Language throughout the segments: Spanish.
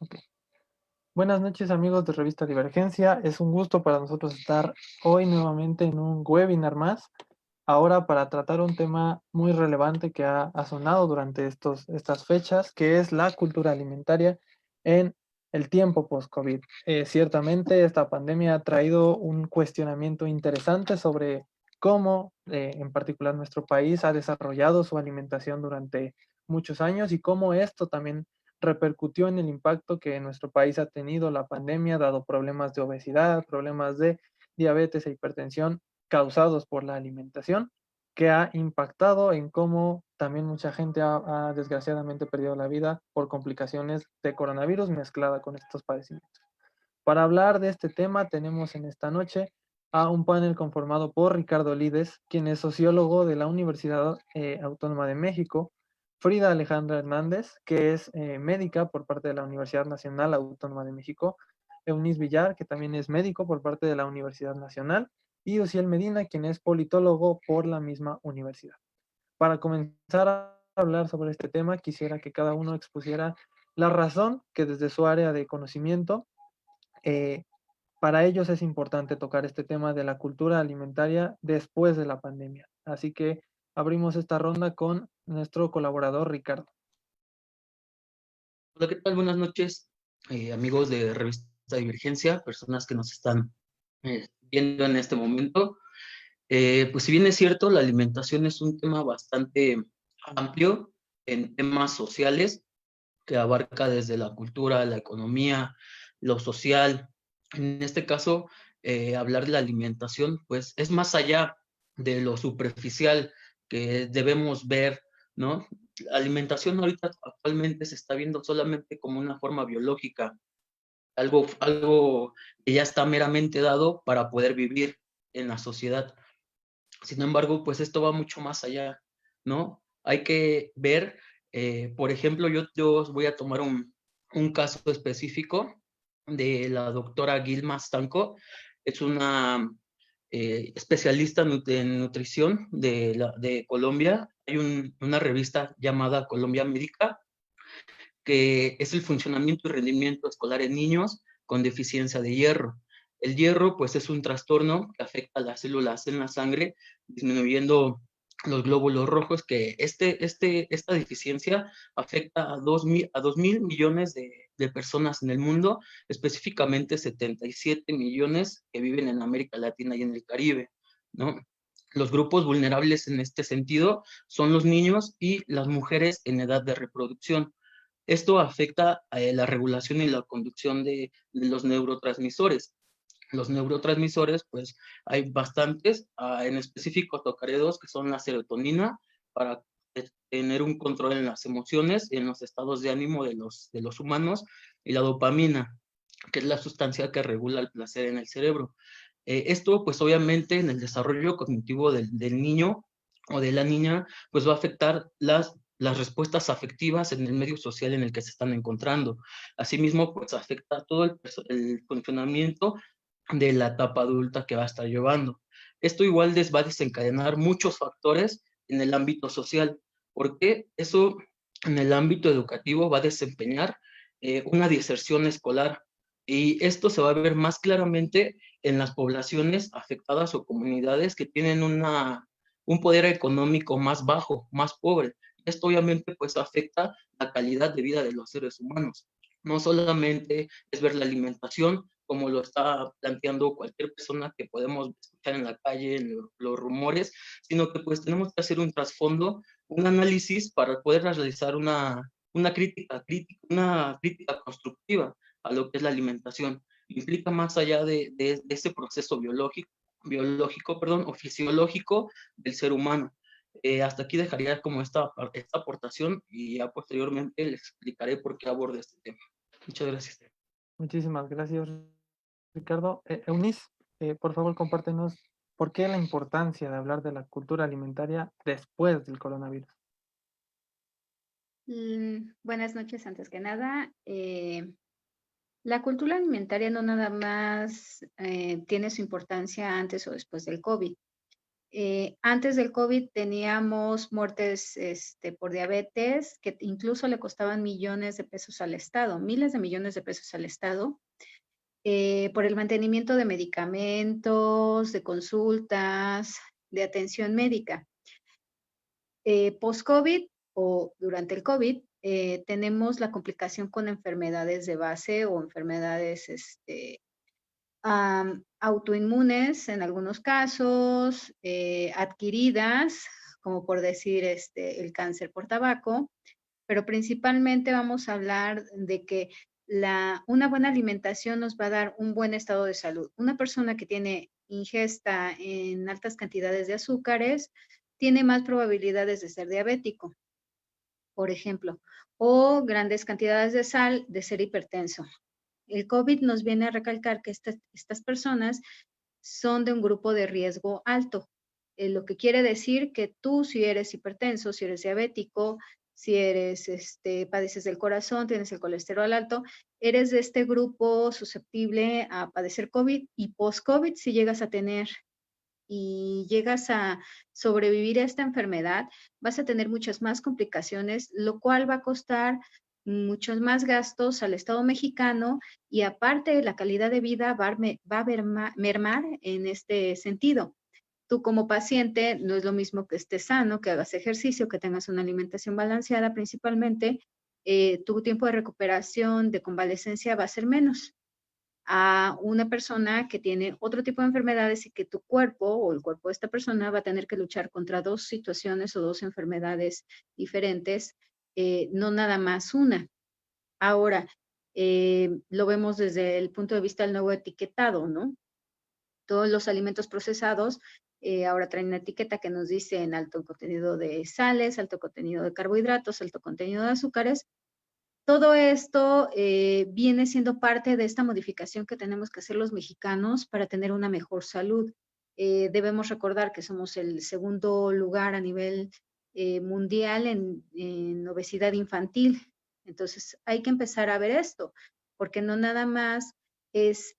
Ok. Buenas noches amigos de Revista Divergencia. Es un gusto para nosotros estar hoy nuevamente en un webinar más. Ahora para tratar un tema muy relevante que ha sonado durante estas fechas, que es la cultura alimentaria en el tiempo post-COVID. Ciertamente esta pandemia ha traído un cuestionamiento interesante sobre cómo en particular nuestro país ha desarrollado su alimentación durante muchos años y cómo esto también repercutió en el impacto que nuestro país ha tenido la pandemia, dado problemas de obesidad, problemas de diabetes e hipertensión causados por la alimentación, que ha impactado en cómo también mucha gente ha desgraciadamente perdido la vida por complicaciones de coronavirus mezclada con estos padecimientos. Para hablar de este tema tenemos en esta noche a un panel conformado por Ricardo Lides, quien es sociólogo de la Universidad Autónoma de México, Frida Alejandra Hernández, que es médica por parte de la Universidad Nacional Autónoma de México, Eunice Villar, que también es médico por parte de la Universidad Nacional, y Uciel Medina, quien es politólogo por la misma universidad. Para comenzar a hablar sobre este tema, quisiera que cada uno expusiera la razón que desde su área de conocimiento eh, para ellos es importante tocar este tema de la cultura alimentaria después de la pandemia. Así que abrimos esta ronda con nuestro colaborador Ricardo. Hola, ¿qué tal? Buenas noches, amigos de Revista Divergencia, personas que nos están viendo en este momento. Pues si bien es cierto, la alimentación es un tema bastante amplio en temas sociales, que abarca desde la cultura, la economía, lo social. En este caso, hablar de la alimentación, pues es más allá de lo superficial que debemos ver, ¿no? La alimentación ahorita actualmente se está viendo solamente como una forma biológica, algo que ya está meramente dado para poder vivir en la sociedad. Sin embargo, pues esto va mucho más allá, ¿no? Hay que ver, por ejemplo, yo os voy a tomar un caso específico de la doctora Gilma Stanco. Es una especialista en nutrición de Colombia. Hay una revista llamada Colombia Médica, que es el funcionamiento y rendimiento escolar en niños con deficiencia de hierro. El hierro, pues, es un trastorno que afecta a las células en la sangre, disminuyendo los glóbulos rojos, que esta deficiencia afecta a 2.000 millones de personas en el mundo, específicamente 77 millones que viven en América Latina y en el Caribe, ¿no? Los grupos vulnerables en este sentido son los niños y las mujeres en edad de reproducción. Esto afecta la regulación y la conducción de los neurotransmisores. Los neurotransmisores, pues hay bastantes, en específico tocaré dos, que son la serotonina, para tener un control en las emociones y en los estados de ánimo de los humanos, y la dopamina, que es la sustancia que regula el placer en el cerebro. Esto, pues obviamente, en el desarrollo cognitivo del niño o de la niña, pues va a afectar las respuestas afectivas en el medio social en el que se están encontrando. Asimismo, pues afecta todo el funcionamiento de la etapa adulta que va a estar llevando. Esto igual va a desencadenar muchos factores en el ámbito social, porque eso en el ámbito educativo va a desempeñar una deserción escolar, y esto se va a ver más claramente en las poblaciones afectadas o comunidades que tienen un poder económico más bajo, más pobre. Esto obviamente pues afecta la calidad de vida de los seres humanos. No solamente es ver la alimentación, como lo está planteando cualquier persona que podemos escuchar en la calle, en los rumores, sino que pues tenemos que hacer un trasfondo, un análisis para poder realizar una crítica constructiva a lo que es la alimentación. Implica más allá de ese proceso biológico, perdón, o fisiológico del ser humano. Hasta aquí dejaría como esta aportación, y ya posteriormente les explicaré por qué abordo este tema. Muchas gracias. Muchísimas gracias, Ricardo. Eunice, por favor, compártenos por qué la importancia de hablar de la cultura alimentaria después del coronavirus. Buenas noches, antes que nada. La cultura alimentaria no nada más tiene su importancia antes o después del COVID. Antes del COVID teníamos muertes por diabetes que incluso le costaban millones de pesos al Estado, miles de millones de pesos al Estado, por el mantenimiento de medicamentos, de consultas, de atención médica. Post-COVID o durante el COVID, tenemos la complicación con enfermedades de base o enfermedades autoinmunes en algunos casos, adquiridas, como por decir el cáncer por tabaco, pero principalmente vamos a hablar de que una buena alimentación nos va a dar un buen estado de salud. Una persona que tiene ingesta en altas cantidades de azúcares tiene más probabilidades de ser diabético, por ejemplo, o grandes cantidades de sal de ser hipertenso. El COVID nos viene a recalcar que estas personas son de un grupo de riesgo alto, lo que quiere decir que tú, si eres hipertenso, si eres diabético, si eres, padeces del corazón, tienes el colesterol alto, eres de este grupo susceptible a padecer COVID, y post-COVID, si llegas a tener y llegas a sobrevivir a esta enfermedad, vas a tener muchas más complicaciones, lo cual va a costar muchos más gastos al Estado mexicano, y aparte la calidad de vida va a mermar en este sentido. Tú como paciente no es lo mismo que estés sano, que hagas ejercicio, que tengas una alimentación balanceada principalmente, tu tiempo de recuperación, de convalecencia va a ser menos a una persona que tiene otro tipo de enfermedades, y que tu cuerpo o el cuerpo de esta persona va a tener que luchar contra dos situaciones o dos enfermedades diferentes, no nada más una. Ahora, lo vemos desde el punto de vista del nuevo etiquetado, ¿no? Todos los alimentos procesados ahora traen una etiqueta que nos dice en alto contenido de sales, alto contenido de carbohidratos, alto contenido de azúcares. Todo esto viene siendo parte de esta modificación que tenemos que hacer los mexicanos para tener una mejor salud. Debemos recordar que somos el segundo lugar a nivel mundial en obesidad infantil. Entonces hay que empezar a ver esto, porque no nada más es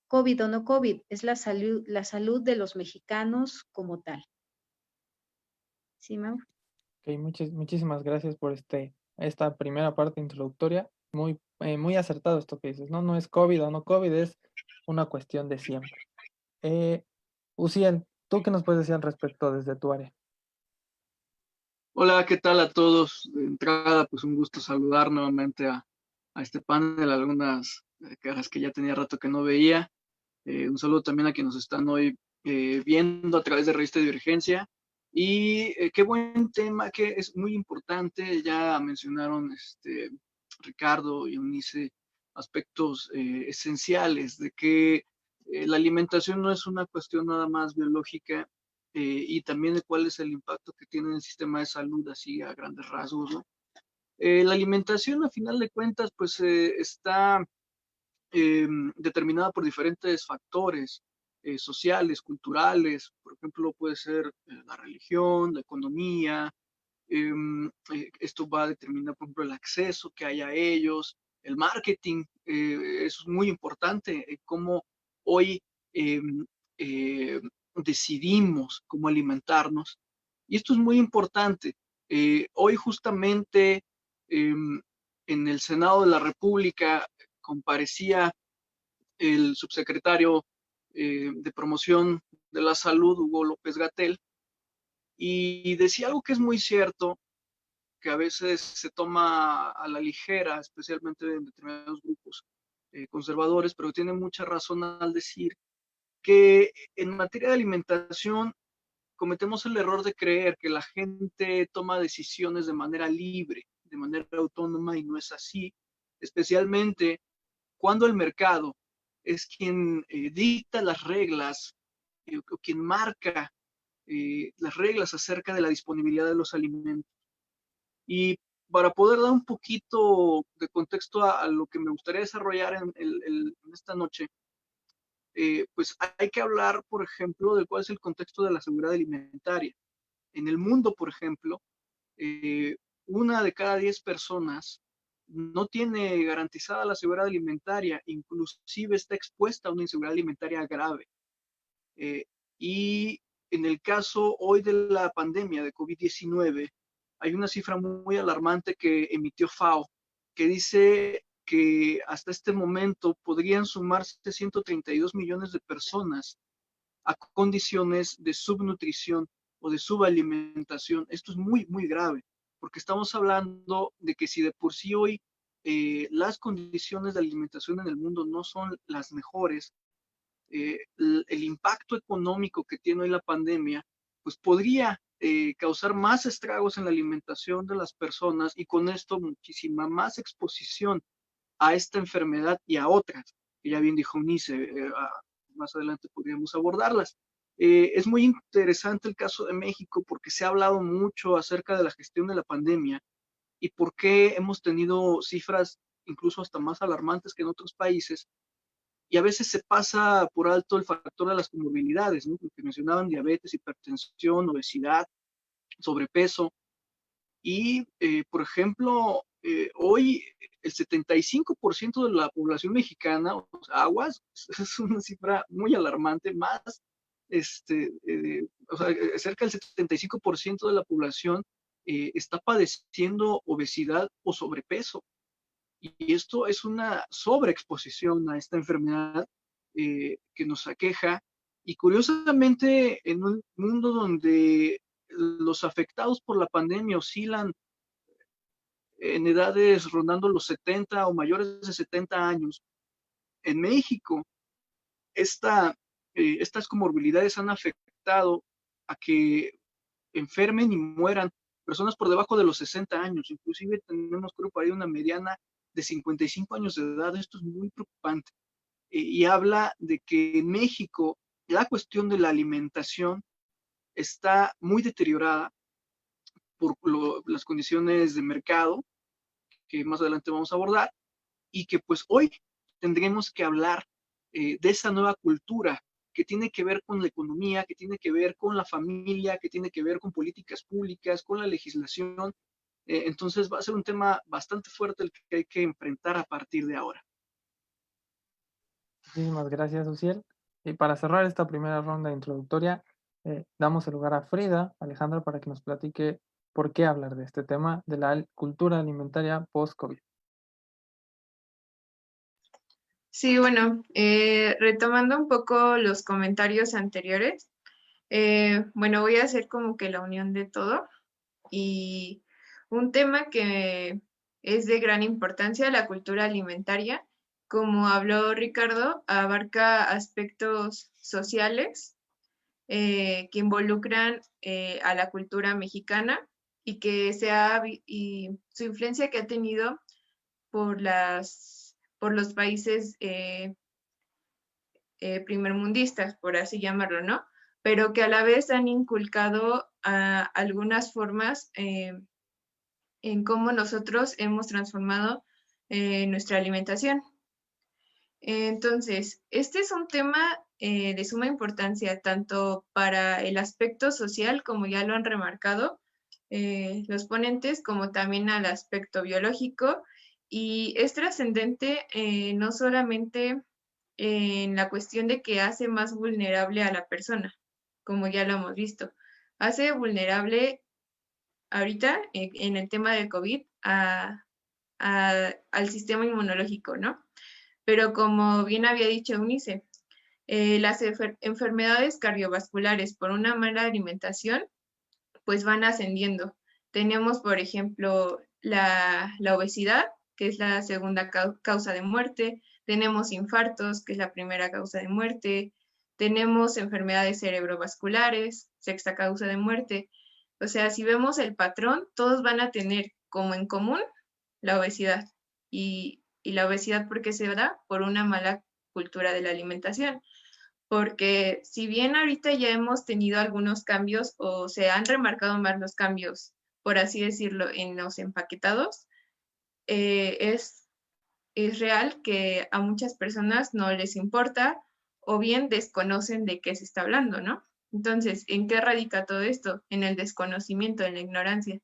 COVID o no COVID, es la salud de los mexicanos como tal. ¿Sí, Mau? Ok, muchísimas gracias por esta primera parte introductoria. Muy acertado esto que dices, ¿no? No es COVID o no COVID, es una cuestión de siempre. Uciel, ¿tú qué nos puedes decir al respecto desde tu área? Hola, ¿qué tal a todos? De entrada, pues un gusto saludar nuevamente a este panel, algunas caras que ya tenía rato que no veía. Un saludo también a quienes nos están hoy viendo a través de Revista Divergencia. Y qué buen tema, que es muy importante. Ya mencionaron Ricardo y Eunice aspectos esenciales de que la alimentación no es una cuestión nada más biológica, y también de cuál es el impacto que tiene en el sistema de salud, así a grandes rasgos, ¿no? La alimentación, a final de cuentas, pues está determinada por diferentes factores sociales, culturales. Por ejemplo, puede ser la religión, la economía. Esto va a determinar, por ejemplo, el acceso que hay a ellos, el marketing. Eso es muy importante, cómo hoy eh, eh, decidimos cómo alimentarnos. Y esto es muy importante. Hoy justamente en el Senado de la República comparecía el subsecretario de Promoción de la Salud, Hugo López Gatell, y decía algo que es muy cierto, que a veces se toma a la ligera, especialmente en determinados grupos conservadores, pero tiene mucha razón al decir que en materia de alimentación cometemos el error de creer que la gente toma decisiones de manera libre, de manera autónoma, y no es así, especialmente cuando el mercado es quien dicta las reglas, o quien marca las reglas acerca de la disponibilidad de los alimentos. Y para poder dar un poquito de contexto a lo que me gustaría desarrollar en esta noche, pues hay que hablar, por ejemplo, de cuál es el contexto de la seguridad alimentaria. En el mundo, por ejemplo, una de cada 10 personas no tiene garantizada la seguridad alimentaria, inclusive está expuesta a una inseguridad alimentaria grave. Y en el caso hoy de la pandemia de COVID-19, hay una cifra muy alarmante que emitió FAO, que dice que hasta este momento podrían sumarse 132 millones de personas a condiciones de subnutrición o de subalimentación. Esto es muy, muy grave, porque estamos hablando de que si de por sí hoy las condiciones de alimentación en el mundo no son las mejores, el impacto económico que tiene hoy la pandemia, pues podría causar más estragos en la alimentación de las personas y con esto muchísima más exposición a esta enfermedad y a otras, que ya bien dijo Unice, más adelante podríamos abordarlas. Es muy interesante el caso de México porque se ha hablado mucho acerca de la gestión de la pandemia y por qué hemos tenido cifras incluso hasta más alarmantes que en otros países, y a veces se pasa por alto el factor de las comorbilidades, ¿no? Porque mencionaban diabetes, hipertensión, obesidad, sobrepeso, y por ejemplo, hoy el 75% de la población mexicana, o sea, aguas, es una cifra muy alarmante, más, o sea, cerca del 75% de la población está padeciendo obesidad o sobrepeso. Y esto es una sobreexposición a esta enfermedad que nos aqueja. Y curiosamente, en un mundo donde los afectados por la pandemia oscilan en edades rondando los 70 o mayores de 70 años, en México estas comorbilidades han afectado a que enfermen y mueran personas por debajo de los 60 años. Inclusive tenemos, creo, por ahí una mediana de 55 años de edad. Esto es muy preocupante. Y habla de que en México la cuestión de la alimentación está muy deteriorada por las condiciones de mercado, que más adelante vamos a abordar, y que pues hoy tendremos que hablar de esa nueva cultura que tiene que ver con la economía, que tiene que ver con la familia, que tiene que ver con políticas públicas, con la legislación. Entonces va a ser un tema bastante fuerte el que hay que enfrentar a partir de ahora. Muchísimas gracias, Uciel. Y para cerrar esta primera ronda introductoria, damos el lugar a Frida, Alejandra, para que nos platique por qué hablar de este tema de la cultura alimentaria post-COVID. Sí, bueno, retomando un poco los comentarios anteriores, bueno, voy a hacer como que la unión de todo y un tema que es de gran importancia, la cultura alimentaria, como habló Ricardo, abarca aspectos sociales que involucran a la cultura mexicana y que y su influencia que ha tenido por los países primermundistas, por así llamarlo, ¿no? Pero que a la vez han inculcado algunas formas en cómo nosotros hemos transformado nuestra alimentación. Entonces, este es un tema de suma importancia, tanto para el aspecto social, como ya lo han remarcado los ponentes, como también al aspecto biológico, y es trascendente no solamente en la cuestión de que hace más vulnerable a la persona, como ya lo hemos visto. Hace vulnerable ahorita en el tema del COVID al sistema inmunológico, ¿no? Pero como bien había dicho Unice, las enfermedades cardiovasculares por una mala alimentación pues van ascendiendo. Tenemos, por ejemplo, la obesidad, que es la segunda causa de muerte. Tenemos infartos, que es la primera causa de muerte. Tenemos enfermedades cerebrovasculares, sexta causa de muerte. O sea, si vemos el patrón, todos van a tener como en común la obesidad. Y la obesidad, ¿por qué se da? Por una mala cultura de la alimentación. Porque si bien ahorita ya hemos tenido algunos cambios o se han remarcado más los cambios, por así decirlo, en los empaquetados, es real que a muchas personas no les importa o bien desconocen de qué se está hablando, ¿no? Entonces, ¿en qué radica todo esto? En el desconocimiento, en la ignorancia.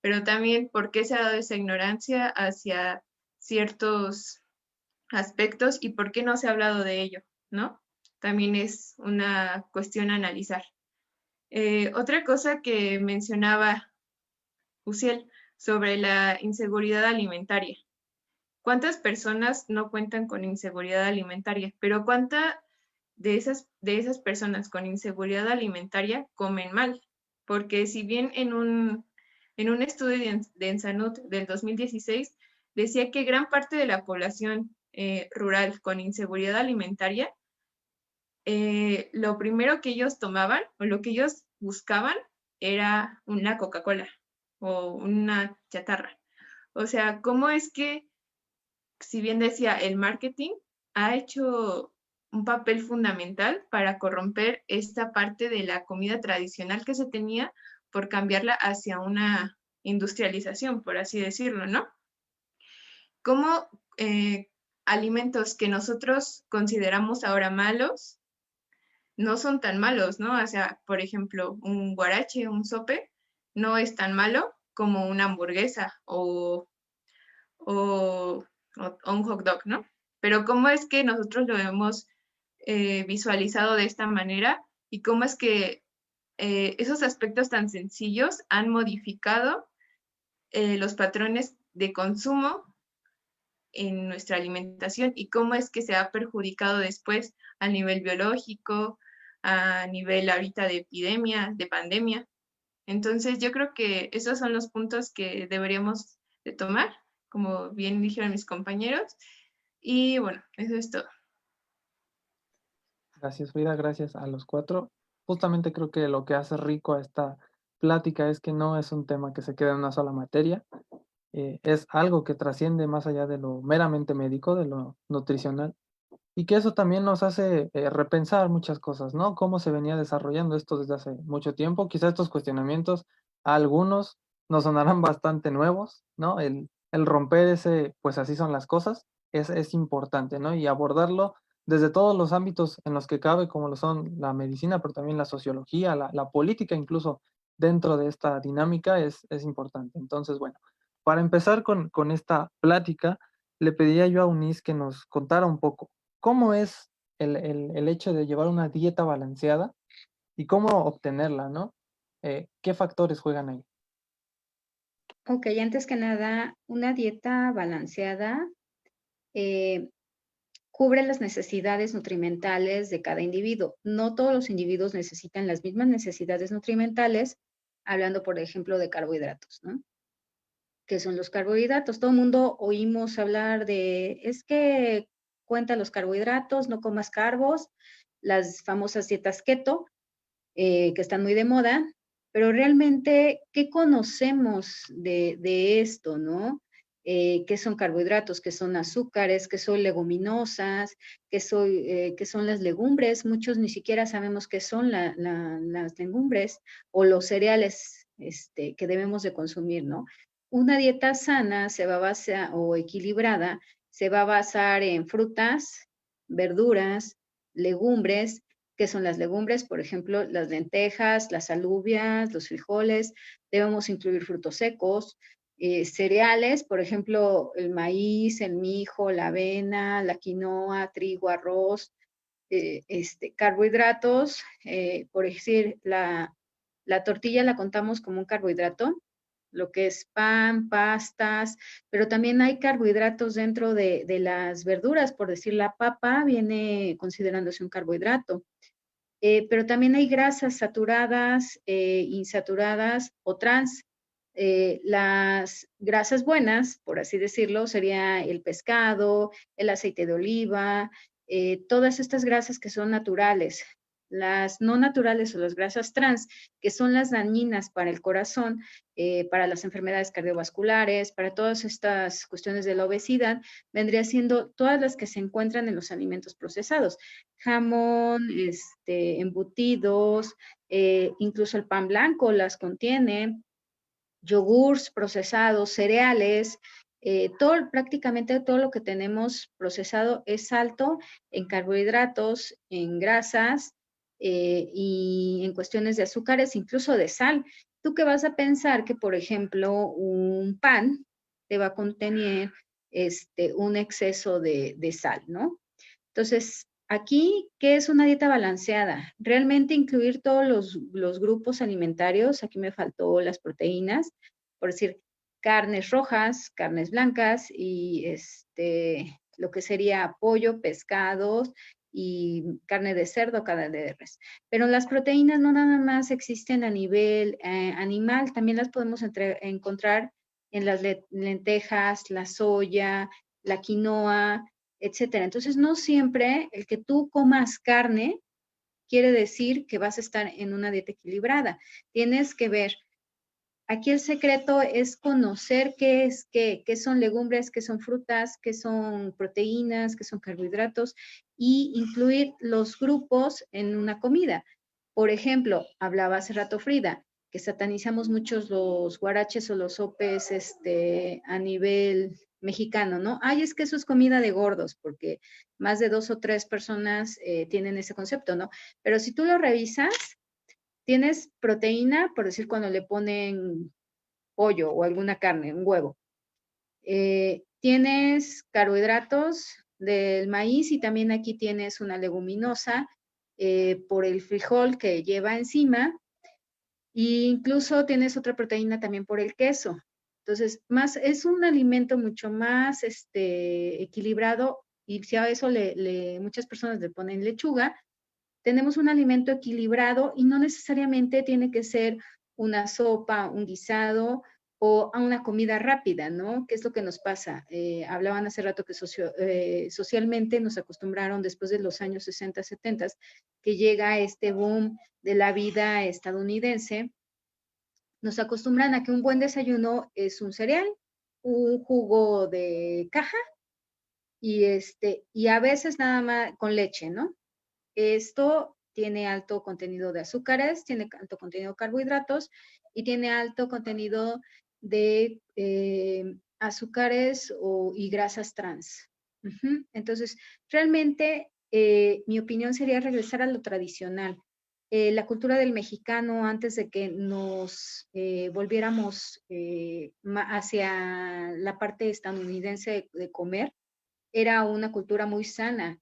Pero también, ¿por qué se ha dado esa ignorancia hacia ciertos aspectos y por qué no se ha hablado de ello, ¿no? También es una cuestión a analizar. Otra cosa que mencionaba Uciel sobre la inseguridad alimentaria. ¿Cuántas personas no cuentan con inseguridad alimentaria? Pero ¿cuántas de esas personas con inseguridad alimentaria comen mal? Porque si bien en un estudio de Ensanud del 2016 decía que gran parte de la población rural con inseguridad alimentaria, lo primero que ellos tomaban o lo que ellos buscaban era una Coca-Cola o una chatarra. O sea, ¿cómo es que, si bien decía, el marketing ha hecho un papel fundamental para corromper esta parte de la comida tradicional que se tenía por cambiarla hacia una industrialización, por así decirlo, ¿no? ¿Cómo alimentos que nosotros consideramos ahora malos no son tan malos, ¿no? O sea, por ejemplo, un guarache, un sope, no es tan malo como una hamburguesa o un hot dog, ¿no? Pero ¿cómo es que nosotros lo hemos visualizado de esta manera y cómo es que esos aspectos tan sencillos han modificado los patrones de consumo en nuestra alimentación y cómo es que se ha perjudicado después a nivel biológico, a nivel ahorita de epidemia, de pandemia? Entonces yo creo que esos son los puntos que deberíamos de tomar, como bien dijeron mis compañeros. Y bueno, eso es todo. Gracias, Frida, gracias a los cuatro. Justamente creo que lo que hace rico a esta plática es que no es un tema que se queda en una sola materia, es algo que trasciende más allá de lo meramente médico, de lo nutricional, y que eso también nos hace repensar muchas cosas, ¿no? Cómo se venía desarrollando esto desde hace mucho tiempo. Quizá estos cuestionamientos a algunos nos sonarán bastante nuevos, ¿no? El romper ese, pues así son las cosas, es importante, ¿no? Y abordarlo desde todos los ámbitos en los que cabe, como lo son la medicina, pero también la sociología, la política, incluso dentro de esta dinámica, es importante. Entonces, bueno, para empezar con esta plática, le pediría yo a Unis que nos contara un poco cómo es el hecho de llevar una dieta balanceada y cómo obtenerla, ¿no? ¿Qué factores juegan ahí? Ok, antes que nada, una dieta balanceada cubre las necesidades nutrimentales de cada individuo. No todos los individuos necesitan las mismas necesidades nutrimentales, hablando, por ejemplo, de carbohidratos, ¿no? ¿Qué son los carbohidratos? Todo el mundo oímos hablar de, es que cuenta los carbohidratos, no comas carbos, las famosas dietas keto, que están muy de moda, pero realmente, ¿qué conocemos de esto, no? ¿Qué son carbohidratos? ¿Qué son azúcares? ¿Qué son leguminosas? ¿Qué son las legumbres? Muchos ni siquiera sabemos qué son las legumbres o los cereales que debemos de consumir, ¿no? Una dieta sana se va a basar, o equilibrada, se va a basar en frutas, verduras, legumbres. ¿Qué son las legumbres? Por ejemplo, las lentejas, las alubias, los frijoles. Debemos incluir frutos secos, cereales, por ejemplo, el maíz, el mijo, la avena, la quinoa, trigo, arroz. Carbohidratos, por decir, la tortilla la contamos como un carbohidrato, lo que es pan, pastas, pero también hay carbohidratos dentro de las verduras, por decir, la papa viene considerándose un carbohidrato. Pero también hay grasas saturadas, insaturadas o trans. Las grasas buenas, por así decirlo, sería el pescado, el aceite de oliva, todas estas grasas que son naturales. Las no naturales o las grasas trans, que son las dañinas para el corazón, para las enfermedades cardiovasculares, para todas estas cuestiones de la obesidad, vendría siendo todas las que se encuentran en los alimentos procesados. Jamón, embutidos, incluso el pan blanco las contiene, yogurts procesados, cereales, prácticamente todo lo que tenemos procesado es alto en carbohidratos, en grasas y en cuestiones de azúcares, incluso de sal. ¿Tú qué vas a pensar que, por ejemplo, un pan te va a contener un exceso de sal, ¿no? Entonces, Aquí, ¿qué es una dieta balanceada? Realmente incluir todos los grupos alimentarios. Aquí me faltó las proteínas, por decir, carnes rojas, carnes blancas y lo que sería pollo, pescados y carne de cerdo, carne de res. Pero las proteínas no nada más existen a nivel animal, también las podemos encontrar en las lentejas, la soya, la quinoa, etcétera. Entonces, no siempre el que tú comas carne quiere decir que vas a estar en una dieta equilibrada. Tienes que ver. Aquí el secreto es conocer qué es qué son legumbres, qué son frutas, qué son proteínas, qué son carbohidratos y incluir los grupos en una comida. Por ejemplo, hablaba hace rato Frida, que satanizamos muchos los guaraches o los sopes a nivel mexicano, ¿no? Ay, es que eso es comida de gordos, porque más de 2 o 3 personas tienen ese concepto, ¿no? Pero si tú lo revisas, tienes proteína, por decir, cuando le ponen pollo o alguna carne, un huevo. Tienes carbohidratos del maíz y también aquí tienes una leguminosa por el frijol que lleva encima. E incluso tienes otra proteína también por el queso. Entonces, es un alimento mucho más equilibrado y si a eso muchas personas le ponen lechuga, tenemos un alimento equilibrado y no necesariamente tiene que ser una sopa, un guisado o una comida rápida, ¿no? ¿Qué es lo que nos pasa? Hablaban hace rato que socialmente nos acostumbraron después de los años 60, 70, que llega este boom de la vida estadounidense, nos acostumbran a que un buen desayuno es un cereal, un jugo de caja y a veces nada más con leche, ¿no? Esto tiene alto contenido de azúcares, tiene alto contenido de carbohidratos y tiene alto contenido de azúcares y grasas trans. Entonces, realmente mi opinión sería regresar a lo tradicional. La cultura del mexicano, antes de que nos volviéramos hacia la parte estadounidense de comer, era una cultura muy sana.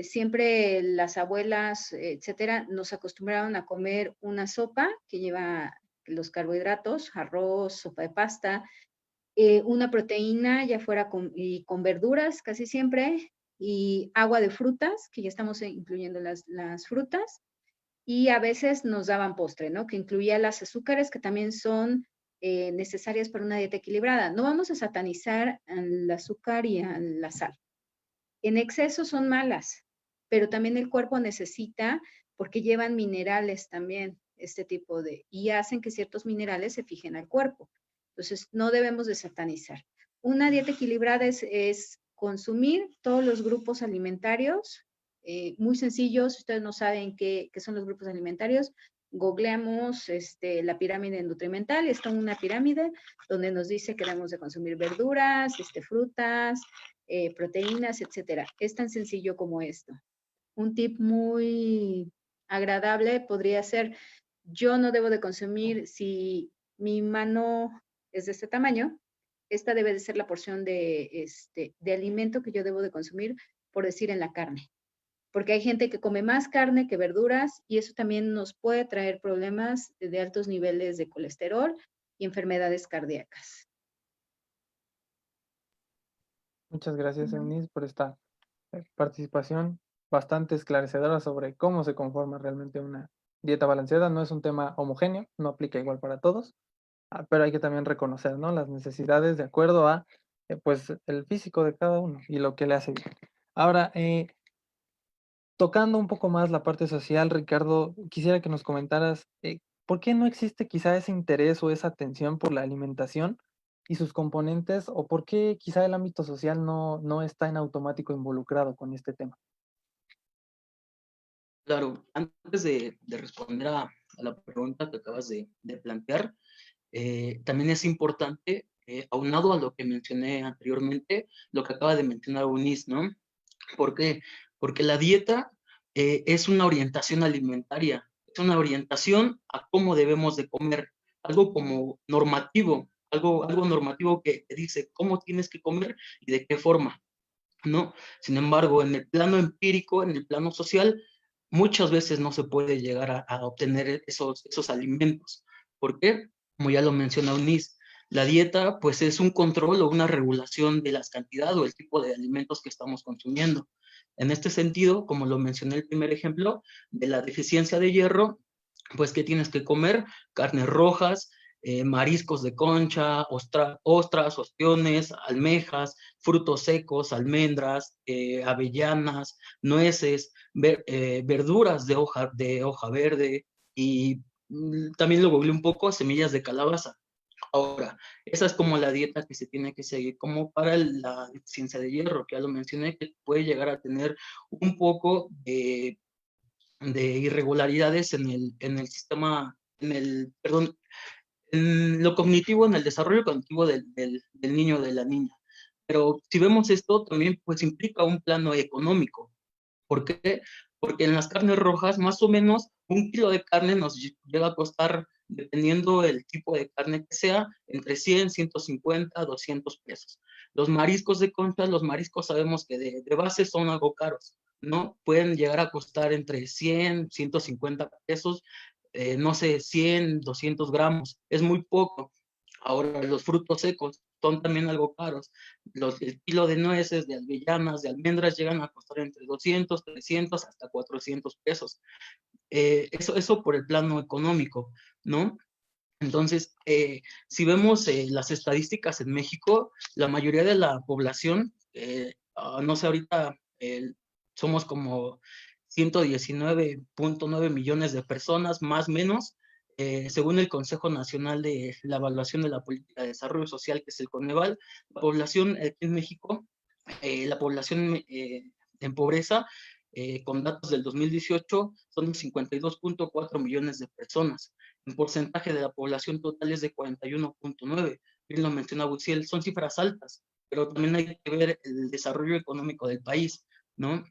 Siempre las abuelas, etcétera, nos acostumbraron a comer una sopa que lleva los carbohidratos, arroz, sopa de pasta, una proteína, ya fuera con verduras casi siempre, y agua de frutas, que ya estamos incluyendo las frutas, y a veces nos daban postre, ¿no? Que incluía las azúcares, que también son necesarias para una dieta equilibrada. No vamos a satanizar al azúcar y a la sal. En exceso son malas, pero también el cuerpo necesita, porque llevan minerales también, y hacen que ciertos minerales se fijen al cuerpo. Entonces, no debemos de satanizar. Una dieta equilibrada es consumir todos los grupos alimentarios, muy sencillos. Si ustedes no saben qué son los grupos alimentarios, googleamos la pirámide nutrimental, está en una pirámide donde nos dice que debemos de consumir verduras, frutas, proteínas, etcétera. Es tan sencillo como esto. Un tip muy agradable podría ser, yo no debo de consumir, si mi mano es de este tamaño, esta debe de ser la porción de alimento que yo debo de consumir, por decir, en la carne. Porque hay gente que come más carne que verduras y eso también nos puede traer problemas de altos niveles de colesterol y enfermedades cardíacas. Muchas gracias, Eunice, por esta participación bastante esclarecedora sobre cómo se conforma realmente una dieta balanceada. No es un tema homogéneo, no aplica igual para todos, pero hay que también reconocer, ¿no?, las necesidades de acuerdo a pues el físico de cada uno y lo que le hace bien. Ahora, tocando un poco más la parte social, Ricardo, quisiera que nos comentaras por qué no existe quizá ese interés o esa atención por la alimentación y sus componentes, o por qué quizá el ámbito social no está en automático involucrado con este tema. Claro, antes de responder a la pregunta que acabas de plantear, también es importante, aunado a lo que mencioné anteriormente, lo que acaba de mencionar Eunice, ¿no? ¿Por qué? Porque la dieta es una orientación alimentaria, es una orientación a cómo debemos de comer, algo como normativo, algo normativo que te dice cómo tienes que comer y de qué forma. ¿no? Sin embargo, en el plano empírico, en el plano social, muchas veces no se puede llegar a obtener esos alimentos. ¿Por qué? Como ya lo menciona Eunice, la dieta pues es un control o una regulación de las cantidades o el tipo de alimentos que estamos consumiendo. En este sentido, como lo mencioné el primer ejemplo, de la deficiencia de hierro, pues ¿qué tienes que comer? Carnes rojas, mariscos de concha, ostras, ostiones, almejas, frutos secos, almendras, avellanas, nueces, verduras de hoja verde y también lo googleé un poco, semillas de calabaza. Ahora, esa es como la dieta que se tiene que seguir como para la deficiencia de hierro, que ya lo mencioné, que puede llegar a tener un poco de irregularidades en el sistema, perdón, en lo cognitivo, en el desarrollo cognitivo del niño o de la niña. Pero si vemos esto, también pues implica un plano económico. ¿Por qué? Porque en las carnes rojas, más o menos, 1 kilo de carne nos llega a costar, dependiendo del tipo de carne que sea, entre 100, 150, 200 pesos. Los mariscos de concha, los mariscos sabemos que de base son algo caros, ¿no? Pueden llegar a costar entre 100, 150 pesos, no sé, 100, 200 gramos. Es muy poco. Ahora, los frutos secos son también algo caros. El kilo de nueces, de avellanas, de almendras llegan a costar entre 200, 300, hasta 400 pesos. Eso por el plano económico, ¿no? Entonces, si vemos las estadísticas en México, la mayoría de la población, no sé, ahorita somos como 119.9 millones de personas, más o menos, según el Consejo Nacional de la Evaluación de la Política de Desarrollo Social, que es el Coneval. La población aquí en México, la población en pobreza, con datos del 2018, son 52.4 millones de personas. El porcentaje de la población total es de 41.9. Bien lo mencionaba Uciel, son cifras altas, pero también hay que ver el desarrollo económico del país, ¿no?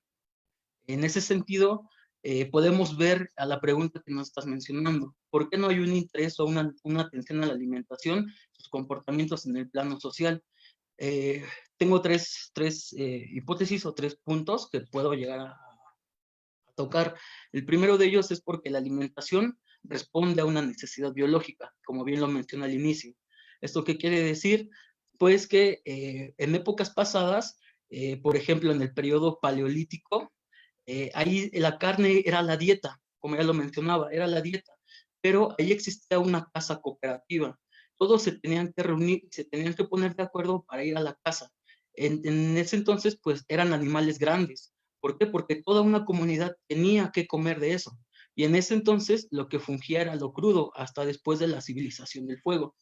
En ese sentido, podemos ver a la pregunta que nos estás mencionando. ¿Por qué no hay un interés o una atención a la alimentación, sus comportamientos en el plano social? Tengo tres hipótesis o 3 puntos que puedo llegar a tocar. El primero de ellos es porque la alimentación responde a una necesidad biológica, como bien lo mencioné al inicio. ¿Esto qué quiere decir? Pues que en épocas pasadas, por ejemplo, en el periodo paleolítico, ahí la carne era la dieta, como ya lo mencionaba, era la dieta, pero ahí existía una casa cooperativa. Todos se tenían que reunir, se tenían que poner de acuerdo para ir a la casa. En ese entonces, pues eran animales grandes. ¿Por qué? Porque toda una comunidad tenía que comer de eso. Y en ese entonces lo que fungía era lo crudo, hasta después de la civilización del fuego.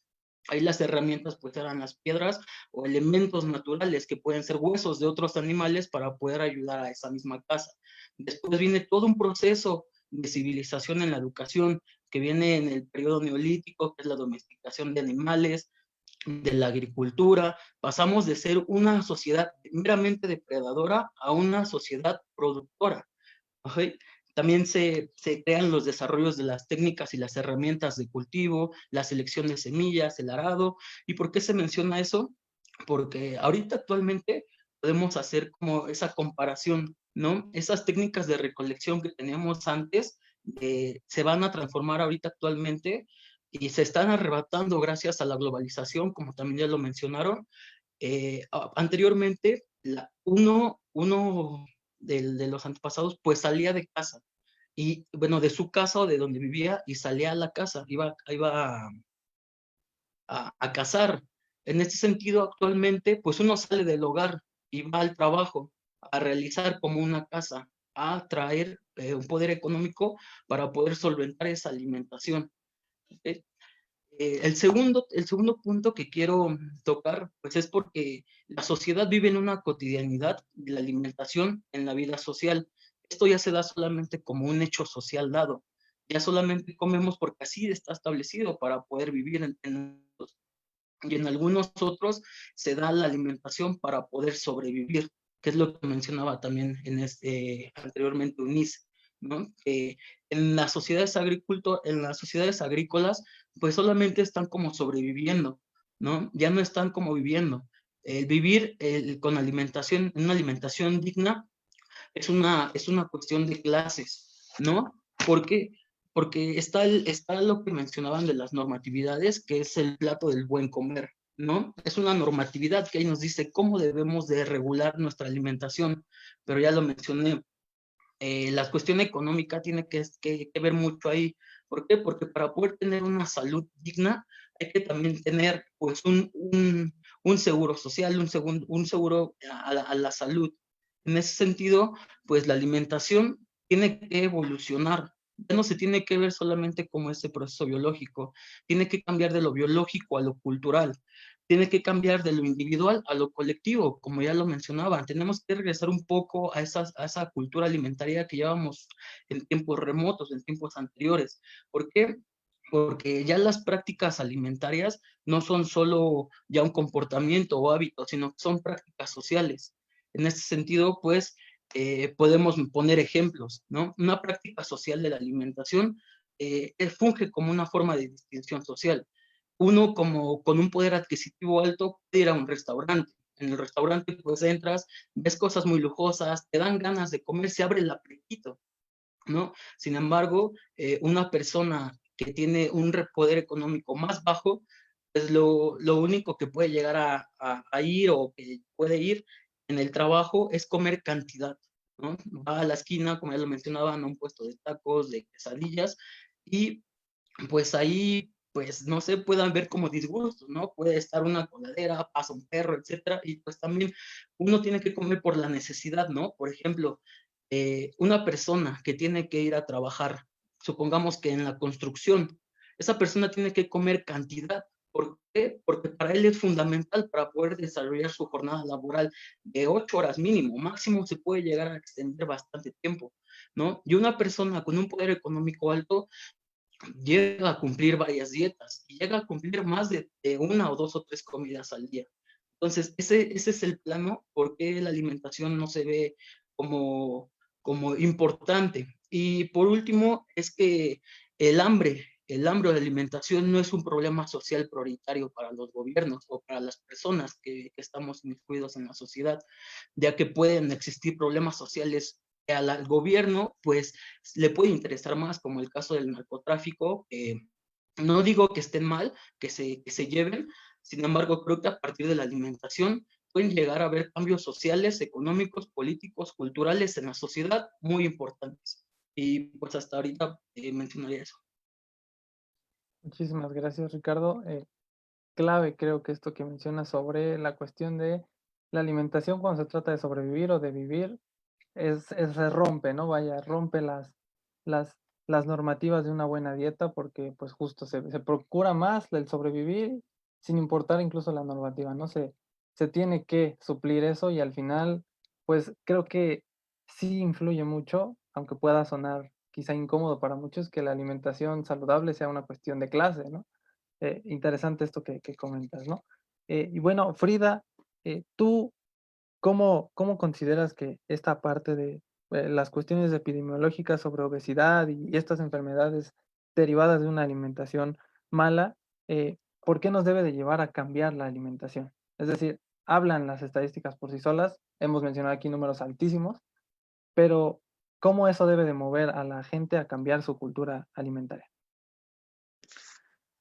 Ahí las herramientas pues eran las piedras o elementos naturales que pueden ser huesos de otros animales para poder ayudar a esa misma casa. Después viene todo un proceso de civilización en la educación que viene en el periodo neolítico, que es la domesticación de animales, de la agricultura. Pasamos de ser una sociedad meramente depredadora a una sociedad productora. ¿Okay? También se crean los desarrollos de las técnicas y las herramientas de cultivo, la selección de semillas, el arado. ¿Y por qué se menciona eso? Porque ahorita actualmente podemos hacer como esa comparación, ¿no? Esas técnicas de recolección que teníamos antes se van a transformar ahorita actualmente y se están arrebatando gracias a la globalización, como también ya lo mencionaron. Anteriormente, uno de los antepasados, pues salía de casa, y bueno, de su casa o de donde vivía, y salía a la casa, iba a cazar. En este sentido, actualmente, pues uno sale del hogar y va al trabajo a realizar como una casa, a traer un poder económico para poder solventar esa alimentación. ¿Okay? El segundo punto que quiero tocar, pues es porque la sociedad vive en una cotidianidad de la alimentación en la vida social. Esto ya se da solamente como un hecho social dado. Ya solamente comemos porque así está establecido para poder vivir y en algunos otros se da la alimentación para poder sobrevivir, que es lo que mencionaba también anteriormente Eunice, ¿no? En las sociedades agrícolas, pues solamente están como sobreviviendo, ¿no? Ya no están como viviendo. El vivir con alimentación, una alimentación digna es una cuestión de clases, ¿no? ¿Por qué? Porque está lo que mencionaban de las normatividades, que es el plato del buen comer, ¿no? Es una normatividad que ahí nos dice cómo debemos de regular nuestra alimentación, pero ya lo mencioné, la cuestión económica tiene que ver mucho ahí. ¿Por qué? Porque para poder tener una salud digna hay que también tener pues un seguro social, un seguro a la salud. En ese sentido, pues la alimentación tiene que evolucionar. Ya no se tiene que ver solamente como ese proceso biológico, tiene que cambiar de lo biológico a lo cultural, tiene que cambiar de lo individual a lo colectivo, como ya lo mencionaban. Tenemos que regresar un poco a esa cultura alimentaria que llevamos en tiempos remotos, en tiempos anteriores. ¿Por qué? Porque ya las prácticas alimentarias no son solo ya un comportamiento o hábito, sino que son prácticas sociales. En este sentido, pues, podemos poner ejemplos, ¿no? Una práctica social de la alimentación funge como una forma de distinción social. Uno como con un poder adquisitivo alto puede ir a un restaurante. En el restaurante pues entras, ves cosas muy lujosas, te dan ganas de comer, se abre el apetito, ¿no? Sin embargo, una persona que tiene un poder económico más bajo, pues lo único que puede llegar a ir o que puede ir en el trabajo es comer cantidad, ¿no? Va a la esquina, como ya lo mencionaban, a un puesto de tacos, de quesadillas, y pues ahí, pues no sé, puedan ver como disgustos, ¿no? Puede estar una coladera, pasa un perro, etcétera, y pues también uno tiene que comer por la necesidad, ¿no? Por ejemplo, una persona que tiene que ir a trabajar, supongamos que en la construcción, esa persona tiene que comer cantidad. ¿Por qué? Porque para él es fundamental para poder desarrollar su jornada laboral de 8 horas mínimo, máximo se puede llegar a extender bastante tiempo, ¿no? Y una persona con un poder económico alto llega a cumplir varias dietas y llega a cumplir más de una o dos o tres comidas al día. Entonces, ese es el plano por qué la alimentación no se ve como importante. Y por último, es que el hambre o la alimentación no es un problema social prioritario para los gobiernos o para las personas que estamos inmiscuidos en la sociedad, ya que pueden existir problemas sociales que al gobierno pues le puede interesar más, como el caso del narcotráfico. No digo que estén mal, que se lleven, sin embargo creo que a partir de la alimentación pueden llegar a haber cambios sociales, económicos, políticos, culturales en la sociedad muy importantes. Y pues hasta ahorita mencionaría eso. Muchísimas gracias, Ricardo. Clave creo que esto que mencionas sobre la cuestión de la alimentación cuando se trata de sobrevivir o de vivir se rompe, ¿no? Vaya, rompe las, las normativas de una buena dieta porque pues justo se procura más el sobrevivir sin importar incluso la normativa, ¿no? Se tiene que suplir eso y al final pues creo que sí influye mucho, aunque pueda sonar quizá incómodo para muchos, que la alimentación saludable sea una cuestión de clase, ¿no? Interesante esto que comentas, ¿no? Y bueno, Frida, ¿tú cómo consideras que esta parte de las cuestiones epidemiológicas sobre obesidad y estas enfermedades derivadas de una alimentación mala, por qué nos debe de llevar a cambiar la alimentación? Es decir, hablan las estadísticas por sí solas, hemos mencionado aquí números altísimos, pero ¿cómo eso debe de mover a la gente a cambiar su cultura alimentaria?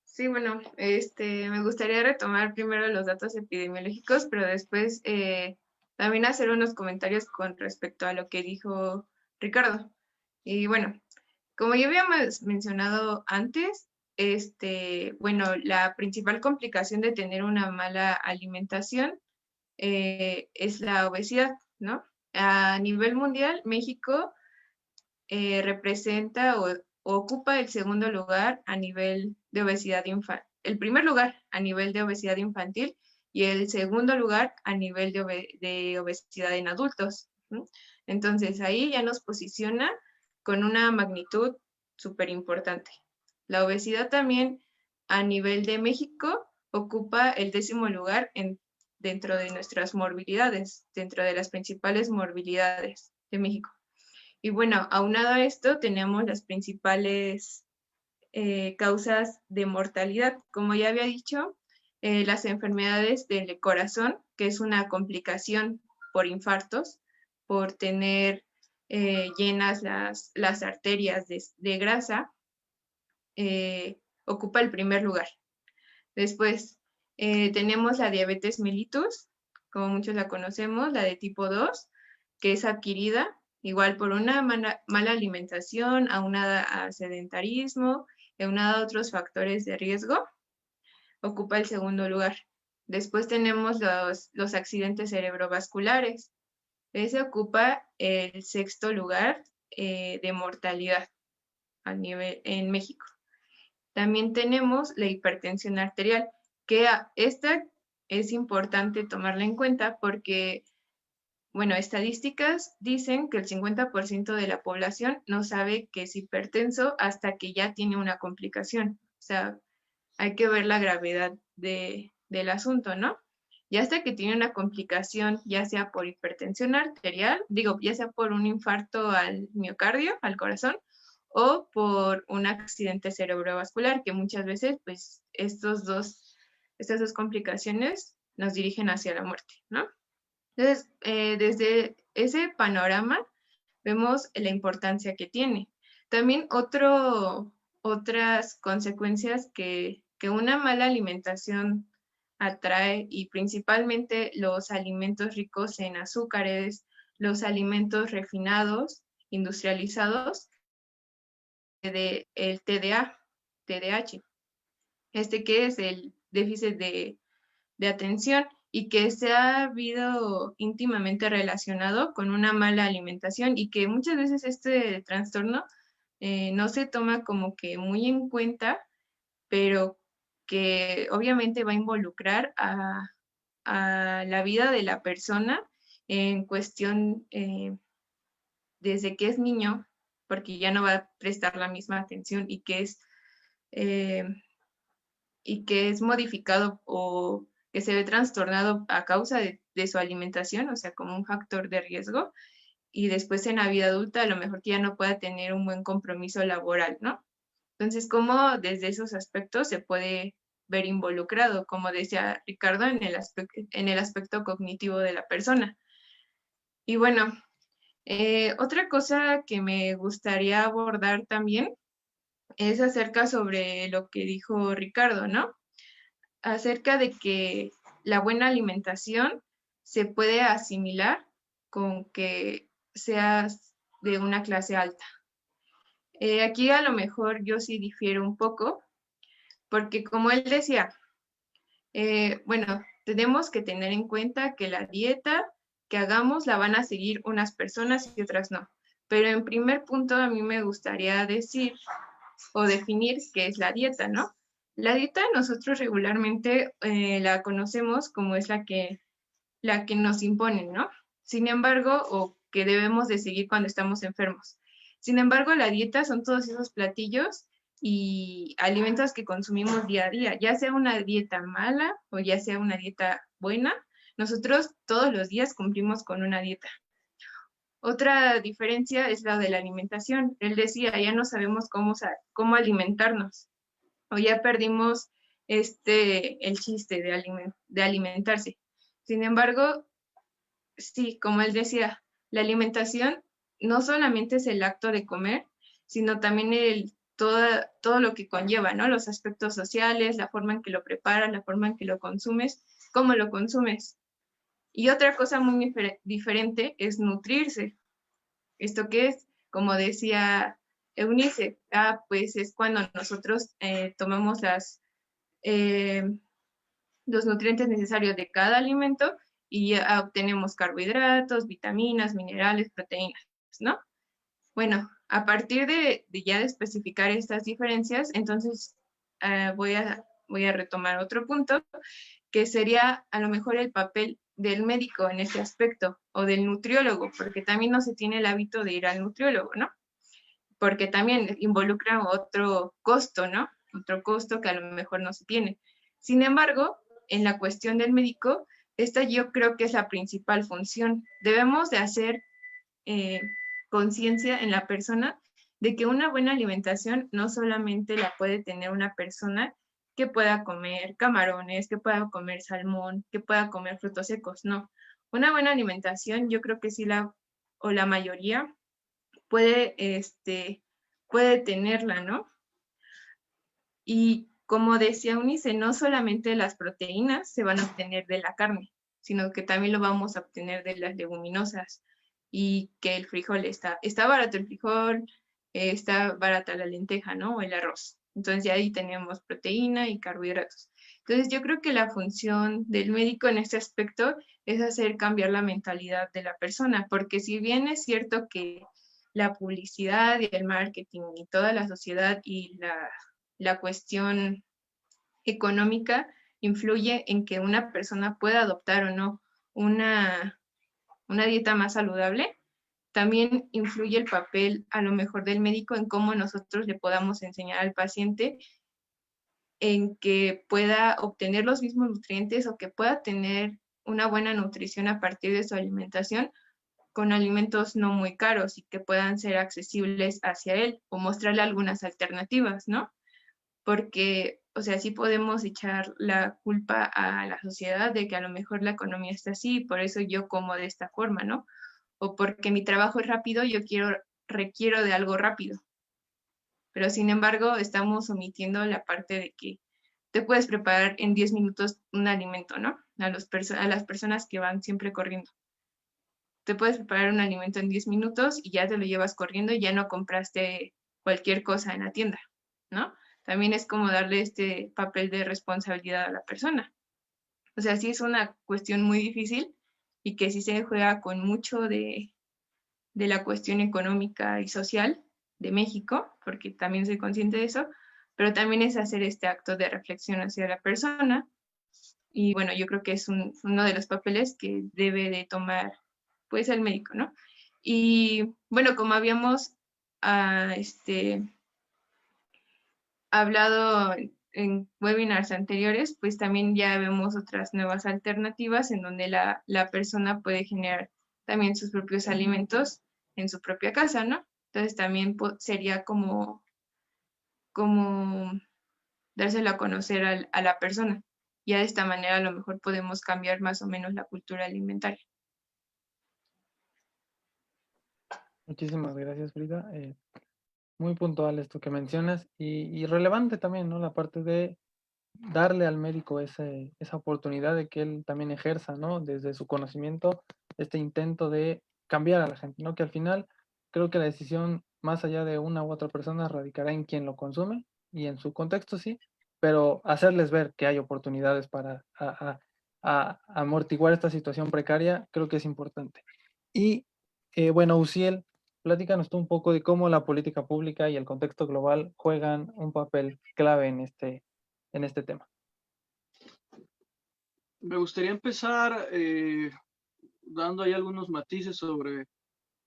Sí, bueno, me gustaría retomar primero los datos epidemiológicos, pero después también hacer unos comentarios con respecto a lo que dijo Ricardo. Y bueno, como ya habíamos mencionado antes, bueno, la principal complicación de tener una mala alimentación es la obesidad, ¿no? A nivel mundial, México representa o ocupa el segundo lugar a nivel de obesidad infantil, el primer lugar a nivel de obesidad infantil y el segundo lugar a nivel de obesidad en adultos. ¿Sí? Entonces ahí ya nos posiciona con una magnitud súper importante. La obesidad también a nivel de México ocupa el 10º lugar dentro de nuestras morbilidades, dentro de las principales morbilidades de México. Y bueno, aunado a esto, tenemos las principales causas de mortalidad. Como ya había dicho, las enfermedades del corazón, que es una complicación por infartos, por tener llenas las arterias de grasa, ocupa el primer lugar. Después tenemos la diabetes mellitus, como muchos la conocemos, la de tipo 2, que es adquirida igual por una mala alimentación, aunada a sedentarismo, aunada a otros factores de riesgo, ocupa el segundo lugar. Después tenemos los accidentes cerebrovasculares. Ese ocupa el sexto lugar de mortalidad en México. También tenemos la hipertensión arterial, que esta es importante tomarla en cuenta porque, bueno, estadísticas dicen que el 50% de la población no sabe que es hipertenso hasta que ya tiene una complicación. O sea, hay que ver la gravedad del asunto, ¿no? Y hasta que tiene una complicación, ya sea por hipertensión arterial, ya sea por un infarto al miocardio, al corazón, o por un accidente cerebrovascular, que muchas veces, pues, estas dos complicaciones nos dirigen hacia la muerte, ¿no? Entonces, desde ese panorama, vemos la importancia que tiene. También otras consecuencias que una mala alimentación atrae, y principalmente los alimentos ricos en azúcares, los alimentos refinados, industrializados, el TDAH, que es el déficit de atención y que se ha habido íntimamente relacionado con una mala alimentación y que muchas veces este trastorno no se toma como que muy en cuenta, pero que obviamente va a involucrar a la vida de la persona en cuestión desde que es niño, porque ya no va a prestar la misma atención y que es modificado o que se ve trastornado a causa de su alimentación, o sea, como un factor de riesgo, y después en la vida adulta a lo mejor que ya no pueda tener un buen compromiso laboral, ¿no? Entonces, ¿cómo desde esos aspectos se puede ver involucrado, como decía Ricardo, en el aspecto cognitivo de la persona? Y bueno, otra cosa que me gustaría abordar también es acerca sobre lo que dijo Ricardo, ¿no? Acerca de que la buena alimentación se puede asimilar con que seas de una clase alta. Aquí a lo mejor yo sí difiero un poco, porque como él decía, bueno, tenemos que tener en cuenta que la dieta que hagamos la van a seguir unas personas y otras no. Pero en primer punto a mí me gustaría decir o definir qué es la dieta, ¿no? La dieta nosotros regularmente la conocemos como es la que nos imponen, ¿no? Sin embargo, o que debemos de seguir cuando estamos enfermos. Sin embargo, la dieta son todos esos platillos y alimentos que consumimos día a día, ya sea una dieta mala o ya sea una dieta buena, nosotros todos los días cumplimos con una dieta. Otra diferencia es la de la alimentación. Él decía, ya no sabemos cómo alimentarnos, o ya perdimos el chiste de alimentarse. Sin embargo, sí, como él decía, la alimentación no solamente es el acto de comer, sino también todo lo que conlleva, ¿no? Los aspectos sociales, la forma en que lo preparas, la forma en que lo consumes, cómo lo consumes. Y otra cosa muy diferente es nutrirse. ¿Esto qué es? Como decía Eunice, pues es cuando nosotros tomamos los nutrientes necesarios de cada alimento y obtenemos carbohidratos, vitaminas, minerales, proteínas, ¿no? Bueno, a partir de ya de especificar estas diferencias, entonces voy a retomar otro punto, que sería a lo mejor el papel del médico en este aspecto, o del nutriólogo, porque también no se tiene el hábito de ir al nutriólogo, ¿no? Porque también involucra otro costo, ¿no? Otro costo que a lo mejor no se tiene. Sin embargo, en la cuestión del médico, esta yo creo que es la principal función. Debemos de hacer conciencia en la persona de que una buena alimentación no solamente la puede tener una persona que pueda comer camarones, que pueda comer salmón, que pueda comer frutos secos, no. Una buena alimentación, yo creo que sí la mayoría puede, puede tenerla, ¿no? Y como decía Unice, no solamente las proteínas se van a obtener de la carne, sino que también lo vamos a obtener de las leguminosas, y que el frijol está barato el frijol, está barata la lenteja, ¿no? O el arroz. Entonces ya ahí tenemos proteína y carbohidratos. Entonces yo creo que la función del médico en este aspecto es hacer cambiar la mentalidad de la persona, porque si bien es cierto que la publicidad y el marketing y toda la sociedad y la cuestión económica influye en que una persona pueda adoptar o no una dieta más saludable, también influye el papel a lo mejor del médico en cómo nosotros le podamos enseñar al paciente en que pueda obtener los mismos nutrientes o que pueda tener una buena nutrición a partir de su alimentación con alimentos no muy caros y que puedan ser accesibles hacia él, o mostrarle algunas alternativas, ¿no? Porque, o sea, sí podemos echar la culpa a la sociedad de que a lo mejor la economía está así, por eso yo como de esta forma, ¿no? O porque mi trabajo es rápido, requiero de algo rápido. Pero sin embargo, estamos omitiendo la parte de que te puedes preparar en 10 minutos un alimento, ¿no? A las personas que van siempre corriendo. Te puedes preparar un alimento en 10 minutos y ya te lo llevas corriendo y ya no compraste cualquier cosa en la tienda, ¿no? También es como darle este papel de responsabilidad a la persona. O sea, sí es una cuestión muy difícil y que sí se juega con mucho de la cuestión económica y social de México, porque también soy consciente de eso, pero también es hacer este acto de reflexión hacia la persona. Y bueno, yo creo que es uno de los papeles que debe de tomar pues el médico, ¿no? Y bueno, como habíamos hablado en webinars anteriores, pues también ya vemos otras nuevas alternativas en donde la persona puede generar también sus propios alimentos en su propia casa, ¿no? Entonces también sería como dárselo a conocer a la persona. Ya de esta manera a lo mejor podemos cambiar más o menos la cultura alimentaria. Muchísimas gracias, Frida. Muy puntual esto que mencionas y relevante también, ¿no? La parte de darle al médico esa oportunidad de que él también ejerza, ¿no? Desde su conocimiento, este intento de cambiar a la gente, ¿no? Que al final creo que la decisión, más allá de una u otra persona, radicará en quien lo consume y en su contexto, sí, pero hacerles ver que hay oportunidades para amortiguar esta situación precaria, creo que es importante. Y bueno, Uciel, platícanos tú un poco de cómo la política pública y el contexto global juegan un papel clave en este tema. Me gustaría empezar dando ahí algunos matices sobre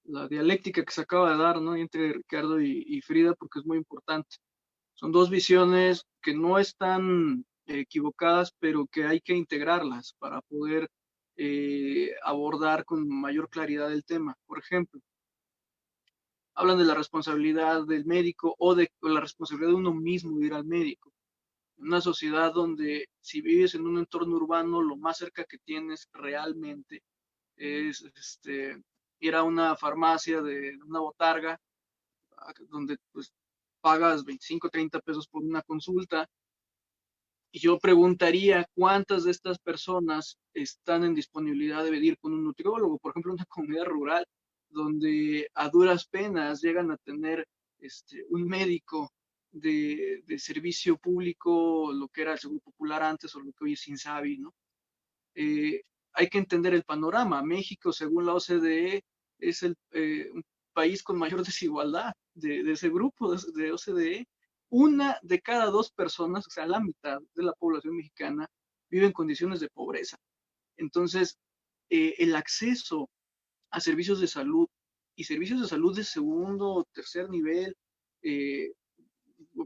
la dialéctica que se acaba de dar, ¿no? Entre Ricardo y Frida, porque es muy importante. Son dos visiones que no están equivocadas, pero que hay que integrarlas para poder abordar con mayor claridad el tema. Por ejemplo, hablan de la responsabilidad del médico o de la responsabilidad de uno mismo de ir al médico. En una sociedad donde si vives en un entorno urbano, lo más cerca que tienes realmente es ir a una farmacia de una botarga, donde pues pagas 25, 30 pesos por una consulta. Y yo preguntaría cuántas de estas personas están en disponibilidad de ir con un nutriólogo, por ejemplo, en una comunidad rural, donde a duras penas llegan a tener un médico de servicio público, lo que era el Seguro Popular antes o lo que hoy es INSABI, ¿no? Hay que entender el panorama. México, según la OCDE, es un país con mayor desigualdad de ese grupo de OCDE. Una de cada dos personas, o sea, la mitad de la población mexicana, vive en condiciones de pobreza. Entonces, el acceso a servicios de salud y servicios de salud de segundo o tercer nivel,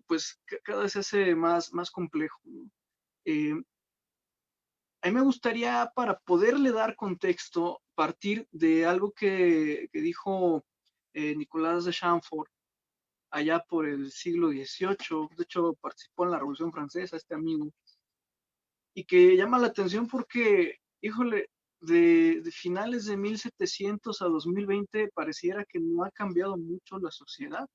pues cada vez se hace más complejo, ¿no? A mí me gustaría, para poderle dar contexto, partir de algo que dijo Nicolás de Chamfort, allá por el siglo XVIII, de hecho participó en la Revolución Francesa, este amigo, y que llama la atención porque, híjole, de finales de 1700 a 2020 pareciera que no ha cambiado mucho la sociedad.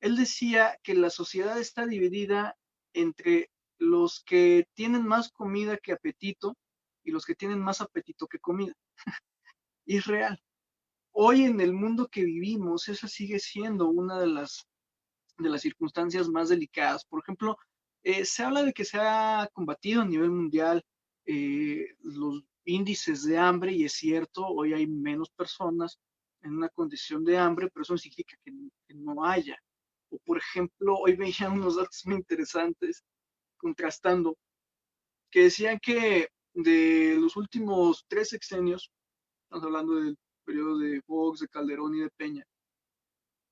Él decía que la sociedad está dividida entre los que tienen más comida que apetito y los que tienen más apetito que comida. Y es real. Hoy en el mundo que vivimos, esa sigue siendo una de las circunstancias más delicadas. Por ejemplo, se habla de que se ha combatido a nivel mundial los índices de hambre, y es cierto, hoy hay menos personas en una condición de hambre, pero eso no significa que no haya. O por ejemplo, hoy veía unos datos muy interesantes contrastando, que decían que de los últimos 3 sexenios, estamos hablando del periodo de Fox, de Calderón y de Peña,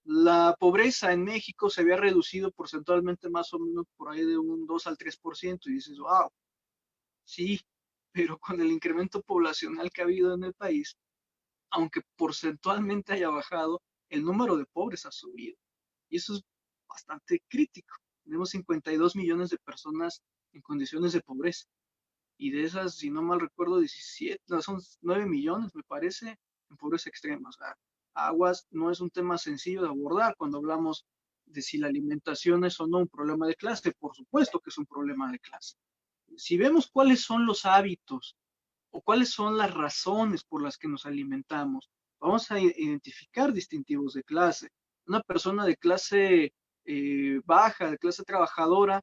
la pobreza en México se había reducido porcentualmente más o menos por ahí de un 2 al 3%, y dices, wow, sí, pero con el incremento poblacional que ha habido en el país, aunque porcentualmente haya bajado, el número de pobres ha subido. Y eso es bastante crítico. Tenemos 52 millones de personas en condiciones de pobreza. Y de esas, si no mal recuerdo, 17, no, son 9 millones, me parece, en pobreza extrema. O sea, aguas no es un tema sencillo de abordar cuando hablamos de si la alimentación es o no un problema de clase. Por supuesto que es un problema de clase. Si vemos cuáles son los hábitos o cuáles son las razones por las que nos alimentamos, vamos a identificar distintivos de clase. Una persona de clase baja, de clase trabajadora,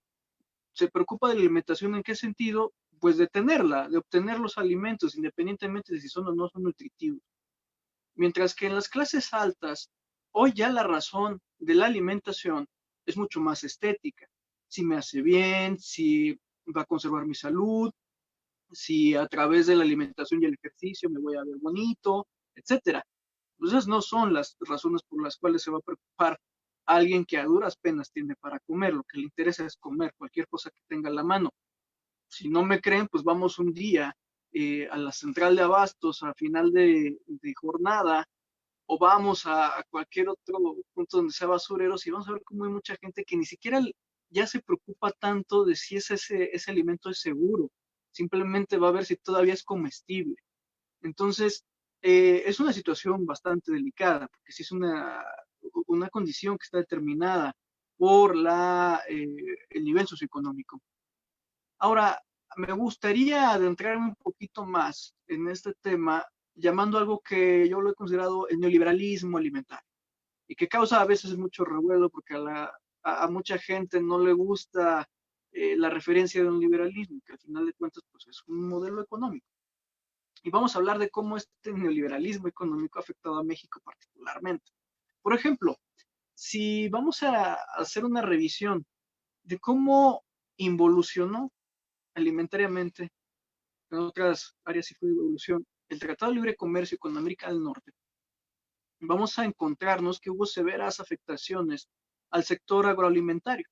se preocupa de la alimentación. ¿En qué sentido? Pues de tenerla, de obtener los alimentos, independientemente de si son o no son nutritivos. Mientras que en las clases altas, hoy ya la razón de la alimentación es mucho más estética. Si me hace bien, si va a conservar mi salud, si a través de la alimentación y el ejercicio me voy a ver bonito, etcétera. Entonces no son las razones por las cuales se va a preocupar alguien que a duras penas tiene para comer. Lo que le interesa es comer cualquier cosa que tenga a la mano. Si no me creen, pues vamos un día a la central de abastos a final de jornada, o vamos a cualquier otro punto donde sea basureros, y vamos a ver cómo hay mucha gente que ni siquiera ya se preocupa tanto de si ese alimento es seguro. Simplemente va a ver si todavía es comestible. Entonces, es una situación bastante delicada, porque sí es una condición que está determinada por el nivel socioeconómico. Ahora, me gustaría adentrarme un poquito más en este tema, llamando algo que yo lo he considerado el neoliberalismo alimentario, y que causa a veces mucho revuelo porque a mucha gente no le gusta la referencia de un liberalismo, que al final de cuentas pues, es un modelo económico. Y vamos a hablar de cómo este neoliberalismo económico ha afectado a México particularmente. Por ejemplo, si vamos a hacer una revisión de cómo involucionó alimentariamente en otras áreas y fue de evolución el Tratado de Libre Comercio con América del Norte, vamos a encontrarnos que hubo severas afectaciones al sector agroalimentario.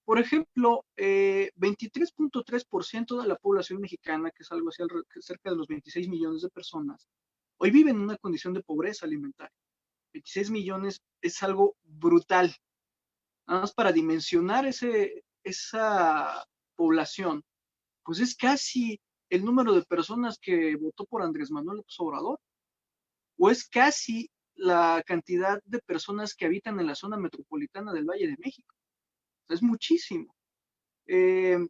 Por ejemplo, 23.3% de la población mexicana, que es algo así cerca de los 26 millones de personas, hoy vive en una condición de pobreza alimentaria. 26 millones es algo brutal. Nada más para dimensionar esa población, pues es casi el número de personas que votó por Andrés Manuel López Obrador, o es casi la cantidad de personas que habitan en la zona metropolitana del Valle de México. Es muchísimo. De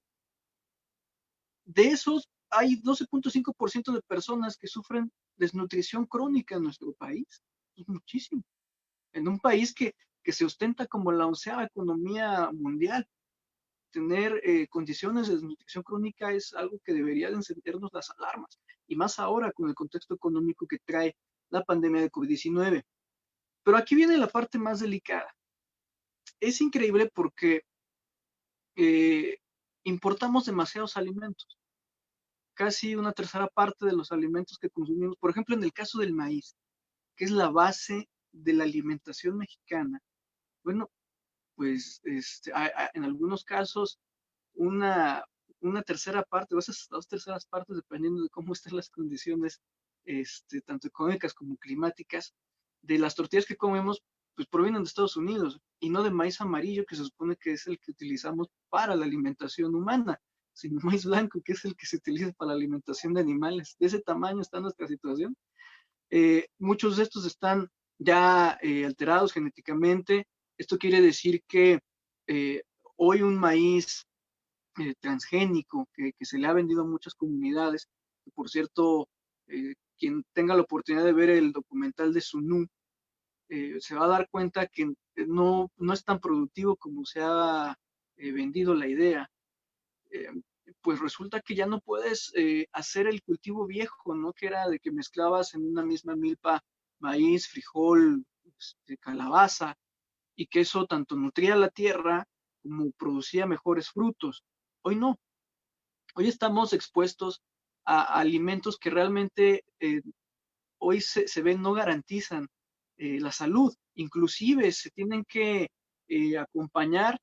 esos, hay 12.5% de personas que sufren desnutrición crónica en nuestro país. Es muchísimo. En un país que se ostenta como la 11ª economía mundial, tener condiciones de desnutrición crónica es algo que debería de encendernos las alarmas, y más ahora con el contexto económico que trae la pandemia de COVID-19. Pero aquí viene la parte más delicada. Es increíble porque importamos demasiados alimentos. Casi una tercera parte de los alimentos que consumimos, por ejemplo, en el caso del maíz, que es la base de la alimentación mexicana. Bueno, pues en algunos casos una tercera parte, o esas 2/3 partes, dependiendo de cómo estén las condiciones tanto económicas como climáticas, de las tortillas que comemos, pues provienen de Estados Unidos y no de maíz amarillo, que se supone que es el que utilizamos para la alimentación humana, sino maíz blanco, que es el que se utiliza para la alimentación de animales. De ese tamaño está nuestra situación. Muchos de estos están ya alterados genéticamente. Esto quiere decir que hoy un maíz transgénico que se le ha vendido a muchas comunidades, que por cierto, quien tenga la oportunidad de ver el documental de Sunú, se va a dar cuenta que no es tan productivo como se ha vendido la idea. Pues resulta que ya no puedes hacer el cultivo viejo, ¿no? Que era de que mezclabas en una misma milpa maíz, frijol, calabaza, y que eso tanto nutría la tierra como producía mejores frutos. Hoy no. Hoy estamos expuestos a alimentos que realmente hoy se ven no garantizan la salud. Inclusive se tienen que acompañar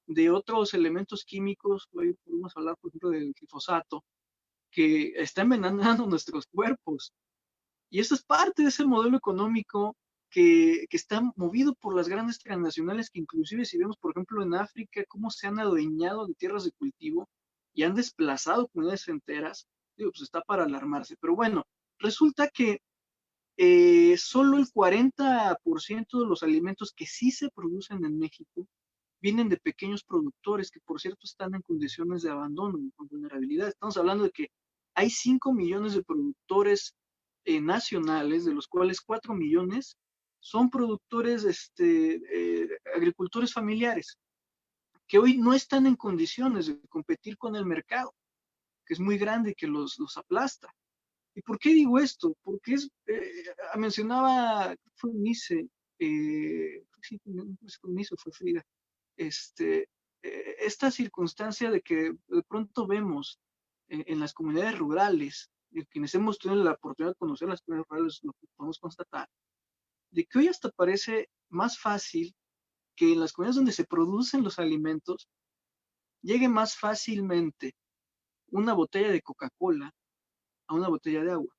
de otros elementos químicos. Hoy podemos hablar, por ejemplo, del glifosato, que está envenenando nuestros cuerpos. Y eso es parte de ese modelo económico que está movido por las grandes transnacionales, que inclusive si vemos, por ejemplo, en África, cómo se han adueñado de tierras de cultivo y han desplazado comunidades enteras, digo, pues está para alarmarse. Pero bueno, resulta que solo el 40% de los alimentos que sí se producen en México vienen de pequeños productores que, por cierto, están en condiciones de abandono, con vulnerabilidad. Estamos hablando de que hay 5 millones de productores nacionales, de los cuales 4 millones son productores, agricultores familiares, que hoy no están en condiciones de competir con el mercado, que es muy grande y que los aplasta. ¿Y por qué digo esto? Porque mencionaba, fue Unice, sí, Unice fue Frida, esta circunstancia de que de pronto vemos en las comunidades rurales, quienes hemos tenido la oportunidad de conocer las comunidades rurales, lo que podemos constatar, de que hoy hasta parece más fácil que en las comunidades donde se producen los alimentos llegue más fácilmente una botella de Coca-Cola a una botella de agua,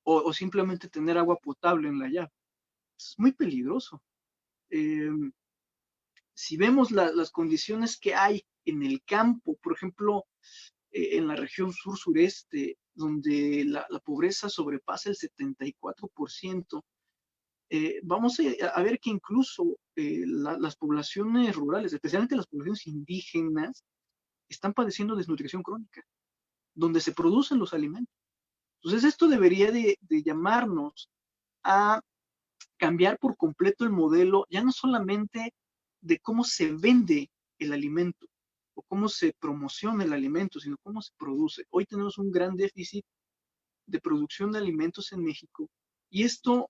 o simplemente tener agua potable en la llave. Es muy peligroso. Si vemos las condiciones que hay en el campo, por ejemplo, en la región sur-sureste, donde la pobreza sobrepasa el 74%, vamos a ver que incluso las poblaciones rurales, especialmente las poblaciones indígenas, están padeciendo desnutrición crónica, donde se producen los alimentos. Entonces, esto debería de llamarnos a cambiar por completo el modelo, ya no solamente de cómo se vende el alimento o cómo se promociona el alimento, sino cómo se produce. Hoy tenemos un gran déficit de producción de alimentos en México y esto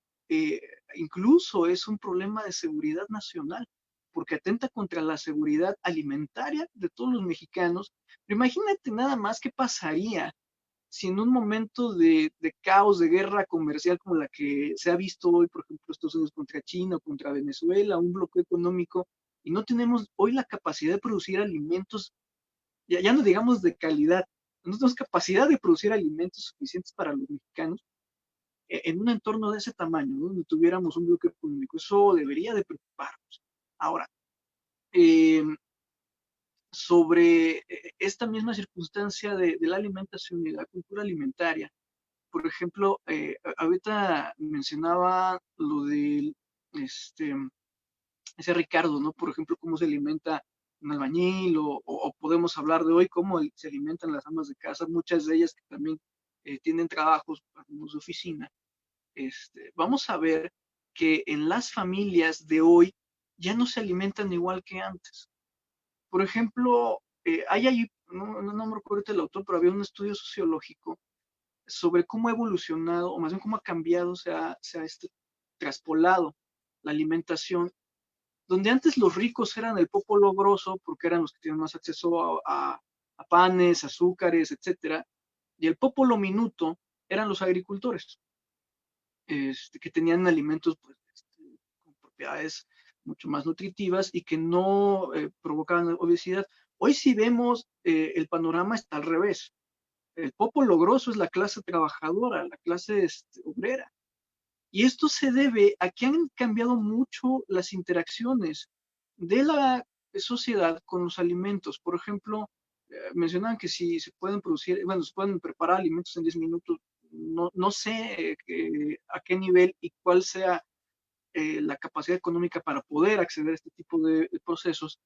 incluso es un problema de seguridad nacional, porque atenta contra la seguridad alimentaria de todos los mexicanos. Pero imagínate nada más qué pasaría si en un momento de caos, de guerra comercial como la que se ha visto hoy, por ejemplo, Estados Unidos contra China o contra Venezuela, un bloqueo económico, y no tenemos hoy la capacidad de producir alimentos, ya no digamos de calidad, no tenemos capacidad de producir alimentos suficientes para los mexicanos en un entorno de ese tamaño, ¿no? Donde tuviéramos un bloqueo económico. Eso debería de preocuparnos. Ahora, sobre esta misma circunstancia de la alimentación y la cultura alimentaria. Por ejemplo, ahorita mencionaba lo del, ese Ricardo, ¿no? Por ejemplo, cómo se alimenta un albañil, o podemos hablar de hoy cómo se alimentan las amas de casa, muchas de ellas que también tienen trabajos, algunos de oficina. Vamos a ver que en las familias de hoy ya no se alimentan igual que antes. Por ejemplo, hay ahí, no me recuerdo el autor, pero había un estudio sociológico sobre cómo ha evolucionado, o más bien cómo ha cambiado, se ha traspolado la alimentación, donde antes los ricos eran el popolo grosso, porque eran los que tienen más acceso a panes, azúcares, etcétera, y el popolo minuto eran los agricultores, que tenían alimentos pues, con propiedades mucho más nutritivas y que no provocaban obesidad. Hoy sí vemos el panorama está al revés. El popolo grosso es la clase trabajadora, la clase obrera. Y esto se debe a que han cambiado mucho las interacciones de la sociedad con los alimentos. Por ejemplo, mencionaban que si se pueden producir, bueno, se pueden preparar alimentos en 10 minutos. No sé a qué nivel y cuál sea la capacidad económica para poder acceder a este tipo de procesos,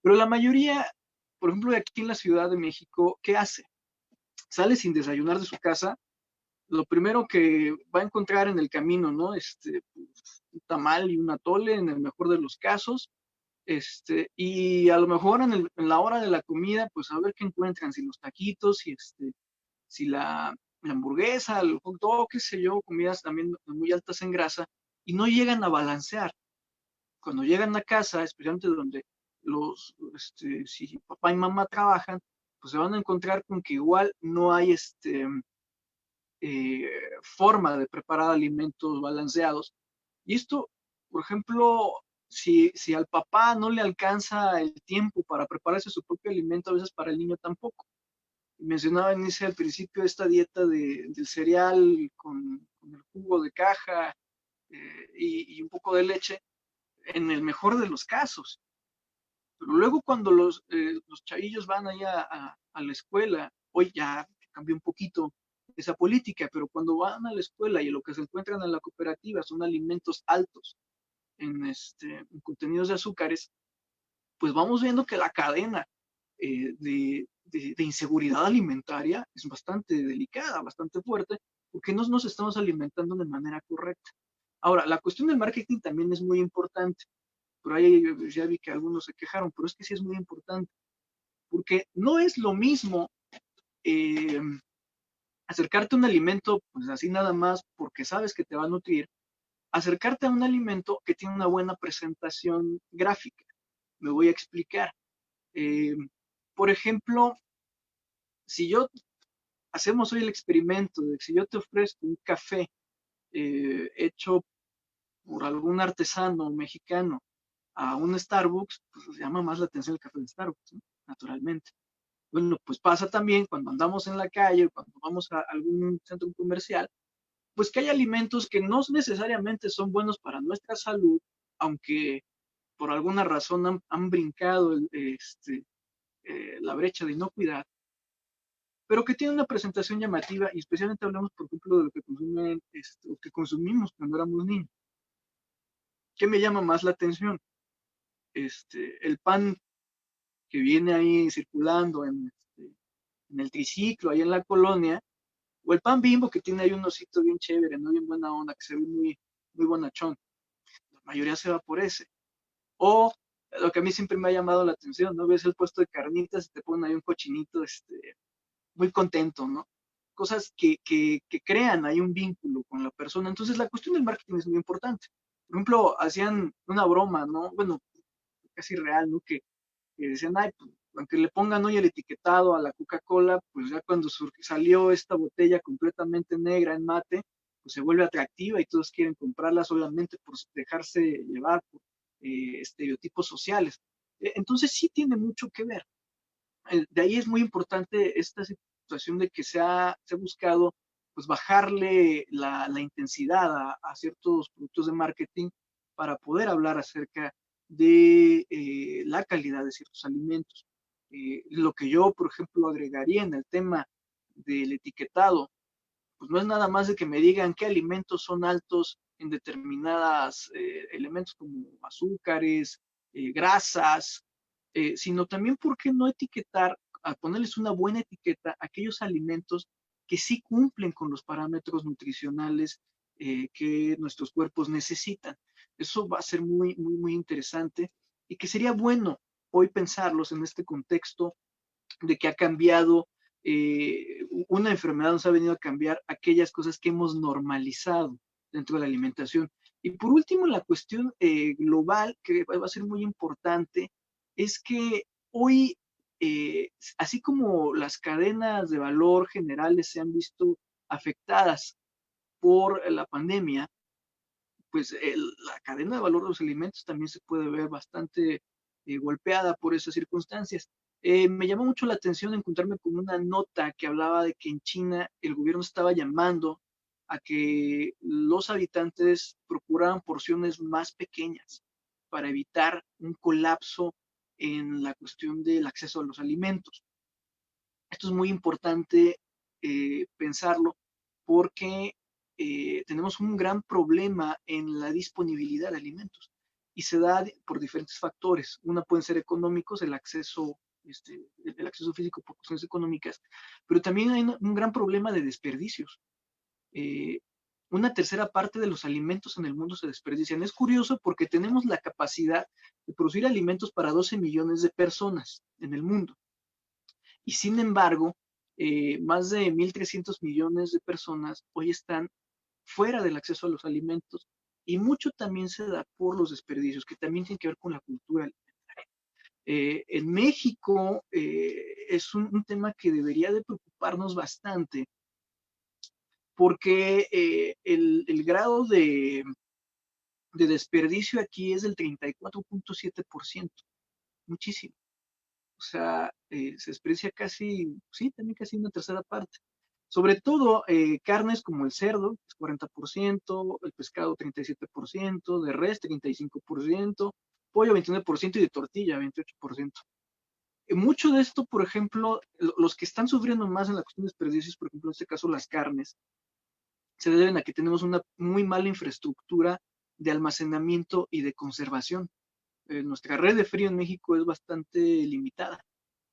pero la mayoría, por ejemplo, de aquí en la Ciudad de México, ¿qué hace? Sale sin desayunar de su casa, lo primero que va a encontrar en el camino, ¿no? Un tamal y un atole en el mejor de los casos, y a lo mejor en la hora de la comida, pues a ver qué encuentran, si los taquitos, si la hamburguesa, el hot dog, qué sé yo, comidas también muy altas en grasa, y no llegan a balancear. Cuando llegan a casa, especialmente donde si papá y mamá trabajan, pues se van a encontrar con que igual no hay eh, forma de preparar alimentos balanceados. Y esto, por ejemplo, si al papá no le alcanza el tiempo para prepararse su propio alimento, a veces para el niño tampoco. Mencionaba Inicia al principio esta dieta del cereal con el jugo de caja y un poco de leche, en el mejor de los casos. Pero luego cuando los chavillos van allá a la escuela, hoy ya cambió un poquito esa política, pero cuando van a la escuela y lo que se encuentran en la cooperativa son alimentos altos en contenidos de azúcares, pues vamos viendo que la cadena de inseguridad alimentaria es bastante delicada, bastante fuerte, porque no nos estamos alimentando de manera correcta. Ahora, la cuestión del marketing también es muy importante. Por ahí ya vi que algunos se quejaron, pero es que sí es muy importante, porque no es lo mismo eh, acercarte a un alimento, pues así nada más, porque sabes que te va a nutrir, acercarte a un alimento que tiene una buena presentación gráfica. Me voy a explicar. Eh, por ejemplo, si yo hacemos hoy el experimento de que si yo te ofrezco un café hecho por algún artesano mexicano a un Starbucks, pues llama más la atención el café de Starbucks, ¿no? Naturalmente. Bueno, pues pasa también cuando andamos en la calle, cuando vamos a algún centro comercial, pues que hay alimentos que no necesariamente son buenos para nuestra salud, aunque por alguna razón han brincado la brecha de inocuidad, pero que tienen una presentación llamativa y especialmente hablamos, por ejemplo, de lo que consumen, o que consumimos cuando éramos niños. ¿Qué me llama más la atención? El pan que viene ahí circulando en el triciclo, ahí en la colonia, o el pan Bimbo que tiene ahí un osito bien chévere, ¿no? Bien buena onda, que se ve muy, muy bonachón. La mayoría se va por ese. O lo que a mí siempre me ha llamado la atención, ¿no? Ves el puesto de carnitas y te ponen ahí un cochinito muy contento, ¿no? Cosas que crean ahí un vínculo con la persona. Entonces la cuestión del marketing es muy importante. Por ejemplo, hacían una broma, ¿no? Bueno, casi real, ¿no? Que decían, ay, pues, aunque le pongan hoy el etiquetado a la Coca-Cola, pues ya cuando salió esta botella completamente negra en mate, pues se vuelve atractiva y todos quieren comprarla solamente por dejarse llevar por estereotipos sociales. Entonces sí tiene mucho que ver. De ahí es muy importante esta situación de que se ha buscado pues bajarle la intensidad a ciertos productos de marketing para poder hablar acerca de la calidad de ciertos alimentos. Lo que yo, por ejemplo, agregaría en el tema del etiquetado, pues no es nada más de que me digan qué alimentos son altos en determinados elementos como azúcares, grasas, sino también por qué no etiquetar, a ponerles una buena etiqueta a aquellos alimentos que sí cumplen con los parámetros nutricionales que nuestros cuerpos necesitan. Eso va a ser muy, muy, muy interesante y que sería bueno hoy pensarlos en este contexto de que ha cambiado una enfermedad, nos ha venido a cambiar aquellas cosas que hemos normalizado dentro de la alimentación. Y por último, la cuestión global, que va a ser muy importante, es que hoy, así como las cadenas de valor generales se han visto afectadas por la pandemia, pues la cadena de valor de los alimentos también se puede ver bastante golpeada por esas circunstancias. Me llamó mucho la atención encontrarme con una nota que hablaba de que en China el gobierno estaba llamando a que los habitantes procuraban porciones más pequeñas para evitar un colapso en la cuestión del acceso a los alimentos. Esto es muy importante pensarlo porque tenemos un gran problema en la disponibilidad de alimentos y se da por diferentes factores. Una pueden ser económicos, el acceso físico por cuestiones económicas, pero también hay un gran problema de desperdicios. Una tercera parte de los alimentos en el mundo se desperdician. Es curioso porque tenemos la capacidad de producir alimentos para 12 millones de personas en el mundo. Y sin embargo, más de 1.300 millones de personas hoy están fuera del acceso a los alimentos y mucho también se da por los desperdicios, que también tienen que ver con la cultura alimentaria. En México es un tema que debería de preocuparnos bastante porque el grado de desperdicio aquí es del 34.7%, muchísimo. O sea, se desperdicia casi, sí, también casi una tercera parte. Sobre todo carnes como el cerdo, es 40%, el pescado 37%, de res 35%, pollo 29% y de tortilla 28%. Mucho de esto, por ejemplo, los que están sufriendo más en la cuestión de desperdicios, por ejemplo, en este caso las carnes, se deben a que tenemos una muy mala infraestructura de almacenamiento y de conservación. Nuestra red de frío en México es bastante limitada.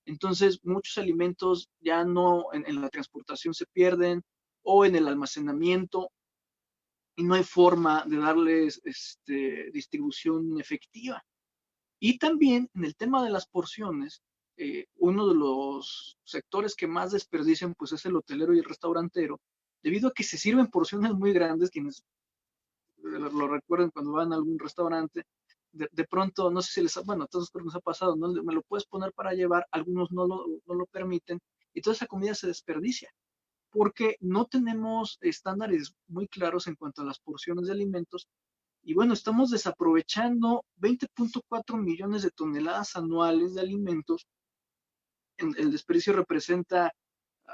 Entonces, muchos alimentos ya no en la transportación se pierden o en el almacenamiento y no hay forma de darles distribución efectiva. Y también en el tema de las porciones, uno de los sectores que más desperdician pues es el hotelero y el restaurantero, debido a que se sirven porciones muy grandes, quienes lo recuerden cuando van a algún restaurante, de pronto, no sé si les ha, bueno, a todos nos ha pasado, ¿no? Me lo puedes poner para llevar, algunos no lo permiten, y toda esa comida se desperdicia, porque no tenemos estándares muy claros en cuanto a las porciones de alimentos, y bueno, estamos desaprovechando 20.4 millones de toneladas anuales de alimentos. El desperdicio representa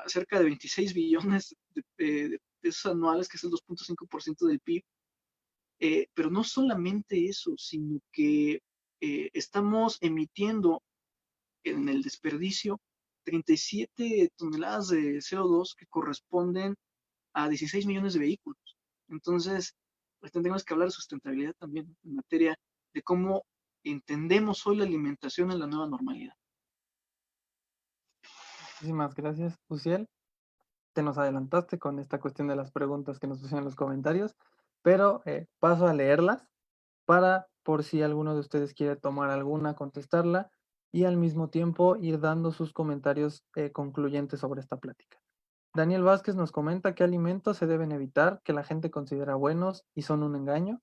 cerca de 26 billones de pesos anuales, que es el 2.5% del PIB. Pero no solamente eso, sino que estamos emitiendo en el desperdicio 37 toneladas de CO2 que corresponden a 16 millones de vehículos. Entonces, pues tendremos que hablar de sustentabilidad también, ¿no? En materia de cómo entendemos hoy la alimentación en la nueva normalidad. Muchísimas gracias, Uciel. Te nos adelantaste con esta cuestión de las preguntas que nos pusieron en los comentarios, pero paso a leerlas para, por si alguno de ustedes quiere tomar alguna, contestarla y al mismo tiempo ir dando sus comentarios concluyentes sobre esta plática. Daniel Vázquez nos comenta qué alimentos se deben evitar, que la gente considera buenos y son un engaño.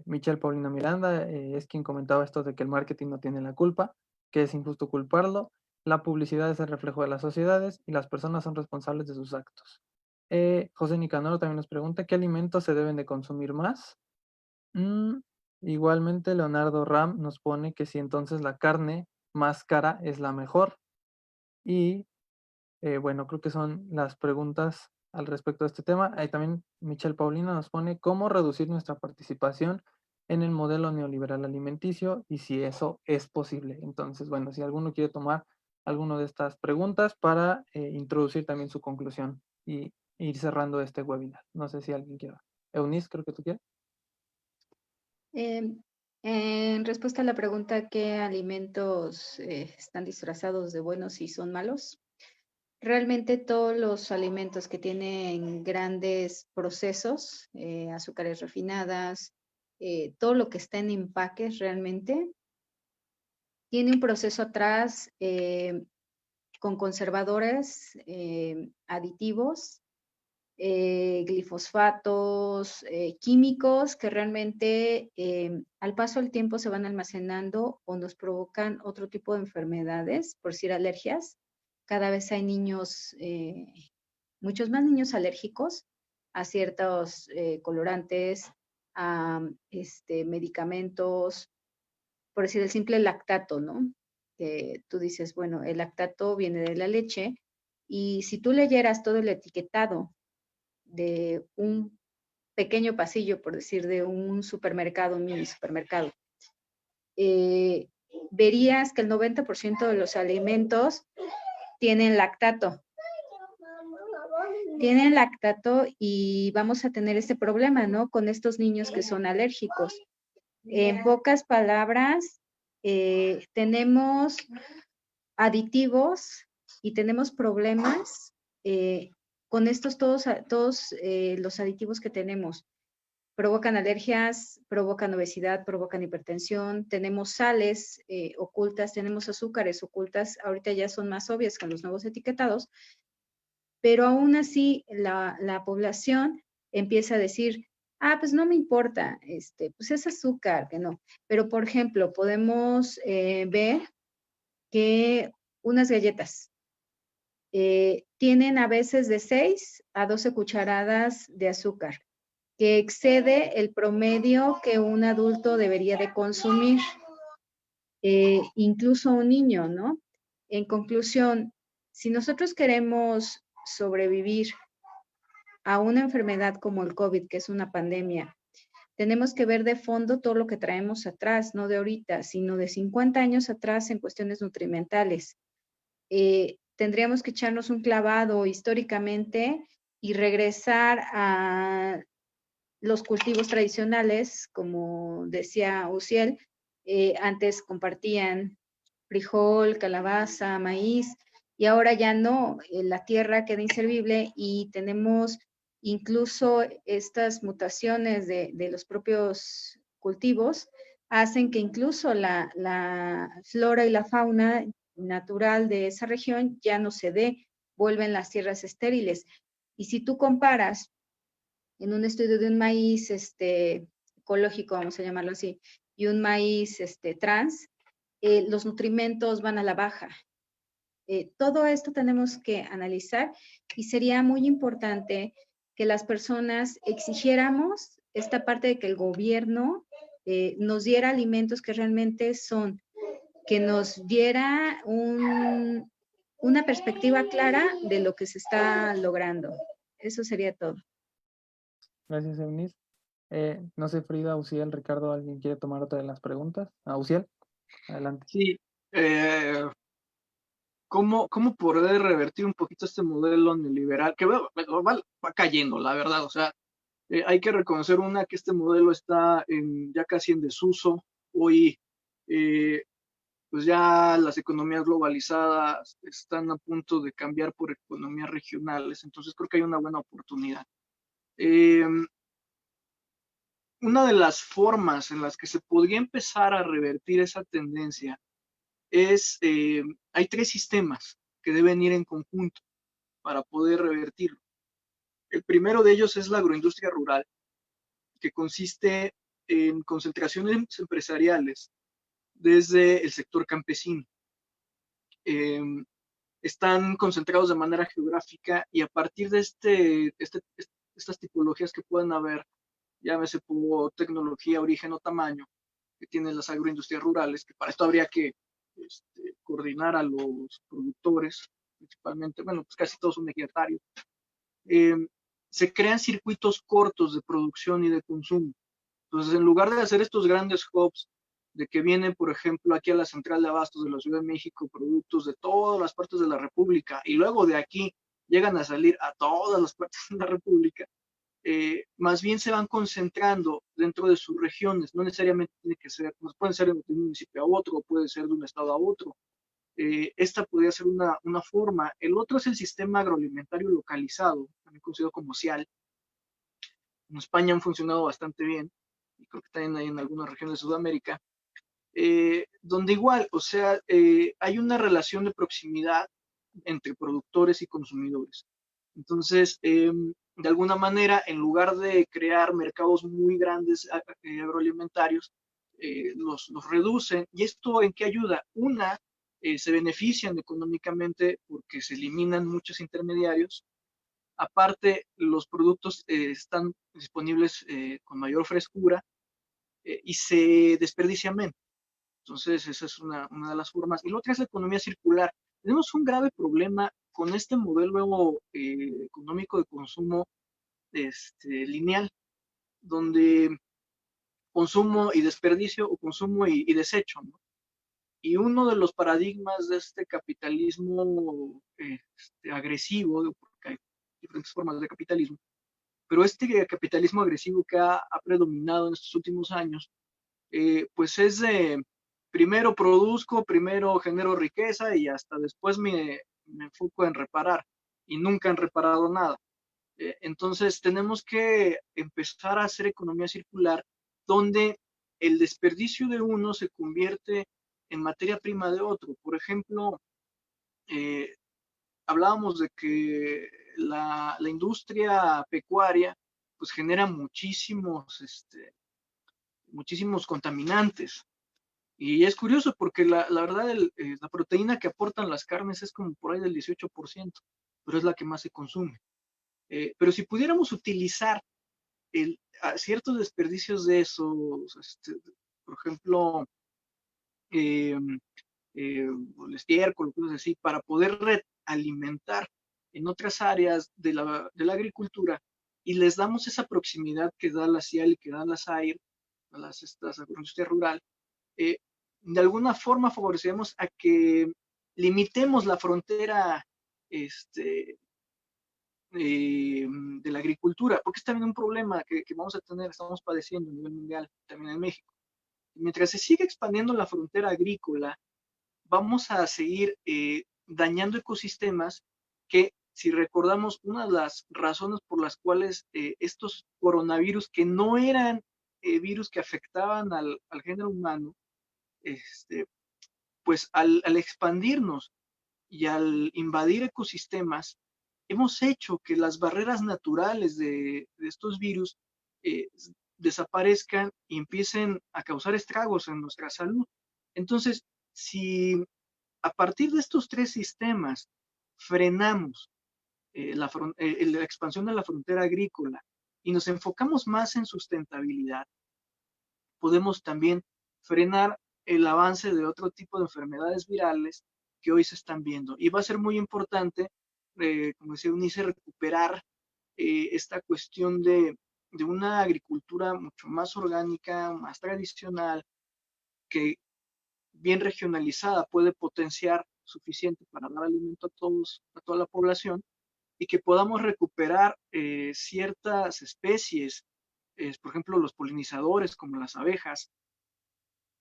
Michelle Paulina Miranda es quien comentaba esto de que el marketing no tiene la culpa, que es injusto culparlo. La publicidad es el reflejo de las sociedades y las personas son responsables de sus actos. José Nicanor también nos pregunta qué alimentos se deben de consumir más. Igualmente, Leonardo Ram nos pone que si entonces la carne más cara es la mejor. Y bueno, creo que son las preguntas al respecto de este tema. Ahí también Michelle Paulina nos pone cómo reducir nuestra participación en el modelo neoliberal alimenticio y si eso es posible. Entonces, bueno, si alguno quiere tomar alguna de estas preguntas para introducir también su conclusión y ir cerrando este webinar. No sé si alguien quiera. Eunice, creo que tú quieres. En respuesta a la pregunta, ¿qué alimentos están disfrazados de buenos y son malos? Realmente todos los alimentos que tienen grandes procesos, azúcares refinadas, todo lo que está en empaques realmente, tiene un proceso atrás con conservadores, aditivos, glifosfatos, químicos que realmente al paso del tiempo se van almacenando o nos provocan otro tipo de enfermedades, por decir alergias. Cada vez hay niños, muchos más niños alérgicos a ciertos colorantes, a medicamentos, por decir el simple lactato, ¿no? Que tú dices, bueno, el lactato viene de la leche y si tú leyeras todo el etiquetado de un pequeño pasillo, por decir, de un supermercado, un mini supermercado, verías que el 90% de los alimentos tienen lactato. Tienen lactato y vamos a tener este problema, ¿no? Con estos niños que son alérgicos. En pocas palabras, tenemos aditivos y tenemos problemas con estos todos los aditivos que tenemos. Provocan alergias, provocan obesidad, provocan hipertensión, tenemos sales ocultas, tenemos azúcares ocultas, ahorita ya son más obvias con los nuevos etiquetados, pero aún así la población empieza a decir, pues no me importa, pues es azúcar, que no. Pero, por ejemplo, podemos ver que unas galletas tienen a veces de 6 a 12 cucharadas de azúcar, que excede el promedio que un adulto debería de consumir, incluso un niño, ¿no? En conclusión, si nosotros queremos sobrevivir a una enfermedad como el COVID, que es una pandemia, tenemos que ver de fondo todo lo que traemos atrás, no de ahorita, sino de 50 años atrás en cuestiones nutrimentales. Tendríamos que echarnos un clavado históricamente y regresar a los cultivos tradicionales, como decía Uciel, antes compartían frijol, calabaza, maíz, y ahora ya no, la tierra queda inservible y tenemos incluso estas mutaciones de los propios cultivos, hacen que incluso la flora y la fauna natural de esa región ya no se dé, vuelven las tierras estériles. Y si tú comparas en un estudio de un maíz ecológico, vamos a llamarlo así, y un maíz trans, los nutrimentos van a la baja. Todo esto tenemos que analizar y sería muy importante que las personas exigiéramos esta parte de que el gobierno nos diera alimentos que realmente son, que nos diera una perspectiva clara de lo que se está logrando. Eso sería todo. Gracias, Eunice. No sé, Frida, Uciel, Ricardo, ¿alguien quiere tomar otra de las preguntas? Uciel, adelante. Sí, ¿cómo poder revertir un poquito este modelo neoliberal? Que va cayendo, la verdad. O sea, hay que reconocer que este modelo está ya casi en desuso. Hoy, pues ya las economías globalizadas están a punto de cambiar por economías regionales. Entonces creo que hay una buena oportunidad. Una de las formas en las que se podría empezar a revertir esa tendencia es, hay 3 sistemas que deben ir en conjunto para poder revertirlo. El primero de ellos es la agroindustria rural, que consiste en concentraciones empresariales desde el sector campesino. Están concentrados de manera geográfica y a partir de estas tipologías que pueden haber, llámese por tecnología, origen o tamaño, que tienen las agroindustrias rurales, que para esto habría que coordinar a los productores, principalmente, bueno, pues casi todos son ejidatarios. Se crean circuitos cortos de producción y de consumo. Entonces, en lugar de hacer estos grandes hubs, de que vienen, por ejemplo, aquí a la central de abastos de la Ciudad de México, productos de todas las partes de la República, y luego de aquí llegan a salir a todas las partes de la República, más bien se van concentrando dentro de sus regiones, no necesariamente tiene que ser, puede ser de un municipio a otro, puede ser de un estado a otro. Esta podría ser una forma. El otro es el sistema agroalimentario localizado, también conocido como SIAL. En España han funcionado bastante bien, y creo que también hay en algunas regiones de Sudamérica, donde igual, o sea, hay una relación de proximidad entre productores y consumidores. Entonces, de alguna manera, en lugar de crear mercados muy grandes agroalimentarios, los reducen. ¿Y esto en qué ayuda? Se benefician económicamente porque se eliminan muchos intermediarios. Aparte, los productos están disponibles con mayor frescura y se desperdicia menos. Entonces, esa es una de las formas. Y la otra es la economía circular. Tenemos un grave problema con este modelo económico de consumo lineal, donde consumo y desperdicio o consumo y desecho, ¿no? Y uno de los paradigmas de este capitalismo agresivo, porque hay diferentes formas de capitalismo, pero este capitalismo agresivo que ha predominado en estos últimos años, pues es de primero produzco, primero genero riqueza y hasta después me enfoco en reparar y nunca han reparado nada. Entonces tenemos que empezar a hacer economía circular donde el desperdicio de uno se convierte en materia prima de otro. Por ejemplo, hablábamos de que la industria pecuaria pues genera muchísimos contaminantes. Y es curioso porque la verdad la proteína que aportan las carnes es como por ahí del 18%, pero es la que más se consume. Pero si pudiéramos utilizar ciertos desperdicios de esos, por ejemplo, el estiércol, cosas así, para poder realimentar en otras áreas de la agricultura, y les damos esa proximidad que da la CIAL y que da la SAIR, a esta agroindustria rural, de alguna forma favorecemos a que limitemos la frontera de la agricultura, porque es también un problema que vamos a tener, estamos padeciendo a nivel mundial, también en México. Mientras se sigue expandiendo la frontera agrícola, vamos a seguir dañando ecosistemas que, si recordamos, una de las razones por las cuales estos coronavirus, que no eran virus que afectaban al género humano, pues al expandirnos y al invadir ecosistemas, hemos hecho que las barreras naturales de estos virus desaparezcan y empiecen a causar estragos en nuestra salud. Entonces, si a partir de estos tres sistemas frenamos la expansión de la frontera agrícola y nos enfocamos más en sustentabilidad, podemos también frenar el avance de otro tipo de enfermedades virales que hoy se están viendo. Y va a ser muy importante, como decía Eunice, recuperar esta cuestión de una agricultura mucho más orgánica, más tradicional, que bien regionalizada puede potenciar suficiente para dar alimento a toda la población, y que podamos recuperar ciertas especies, por ejemplo, los polinizadores como las abejas,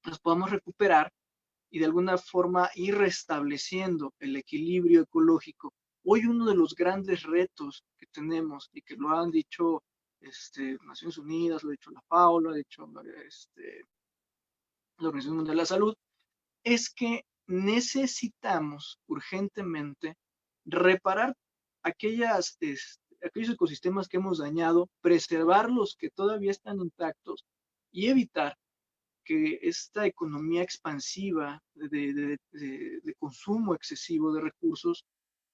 los podamos recuperar y de alguna forma ir restableciendo el equilibrio ecológico. Hoy uno de los grandes retos que tenemos, y que lo han dicho Naciones Unidas, lo ha dicho la FAO, lo ha dicho la Organización Mundial de la Salud, es que necesitamos urgentemente reparar aquellos ecosistemas que hemos dañado, preservar los que todavía están intactos y evitar que esta economía expansiva de consumo excesivo de recursos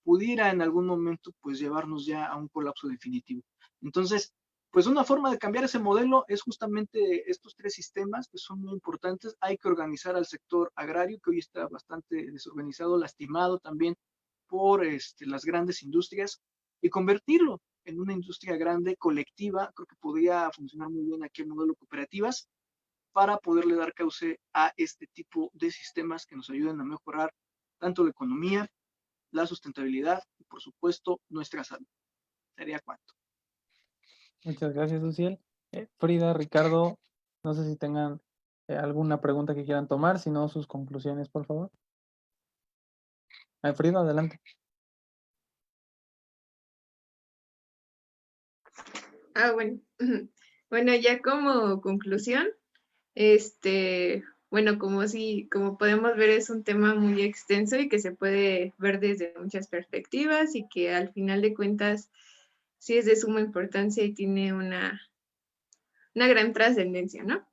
pudiera en algún momento pues llevarnos ya a un colapso definitivo. Entonces, pues una forma de cambiar ese modelo es justamente estos tres sistemas que son muy importantes. Hay que organizar al sector agrario, que hoy está bastante desorganizado, lastimado también por las grandes industrias, y convertirlo en una industria grande, colectiva. Creo que podría funcionar muy bien aquí el modelo cooperativas, para poderle dar cauce a este tipo de sistemas que nos ayuden a mejorar tanto la economía, la sustentabilidad y, por supuesto, nuestra salud. Sería cuanto. Muchas gracias, Uciel. Frida, Ricardo, no sé si tengan alguna pregunta que quieran tomar, si no, sus conclusiones, por favor. Frida, adelante. Bueno. Bueno, ya como conclusión, bueno, como podemos ver, es un tema muy extenso y que se puede ver desde muchas perspectivas, y que al final de cuentas sí es de suma importancia y tiene una gran trascendencia, ¿no?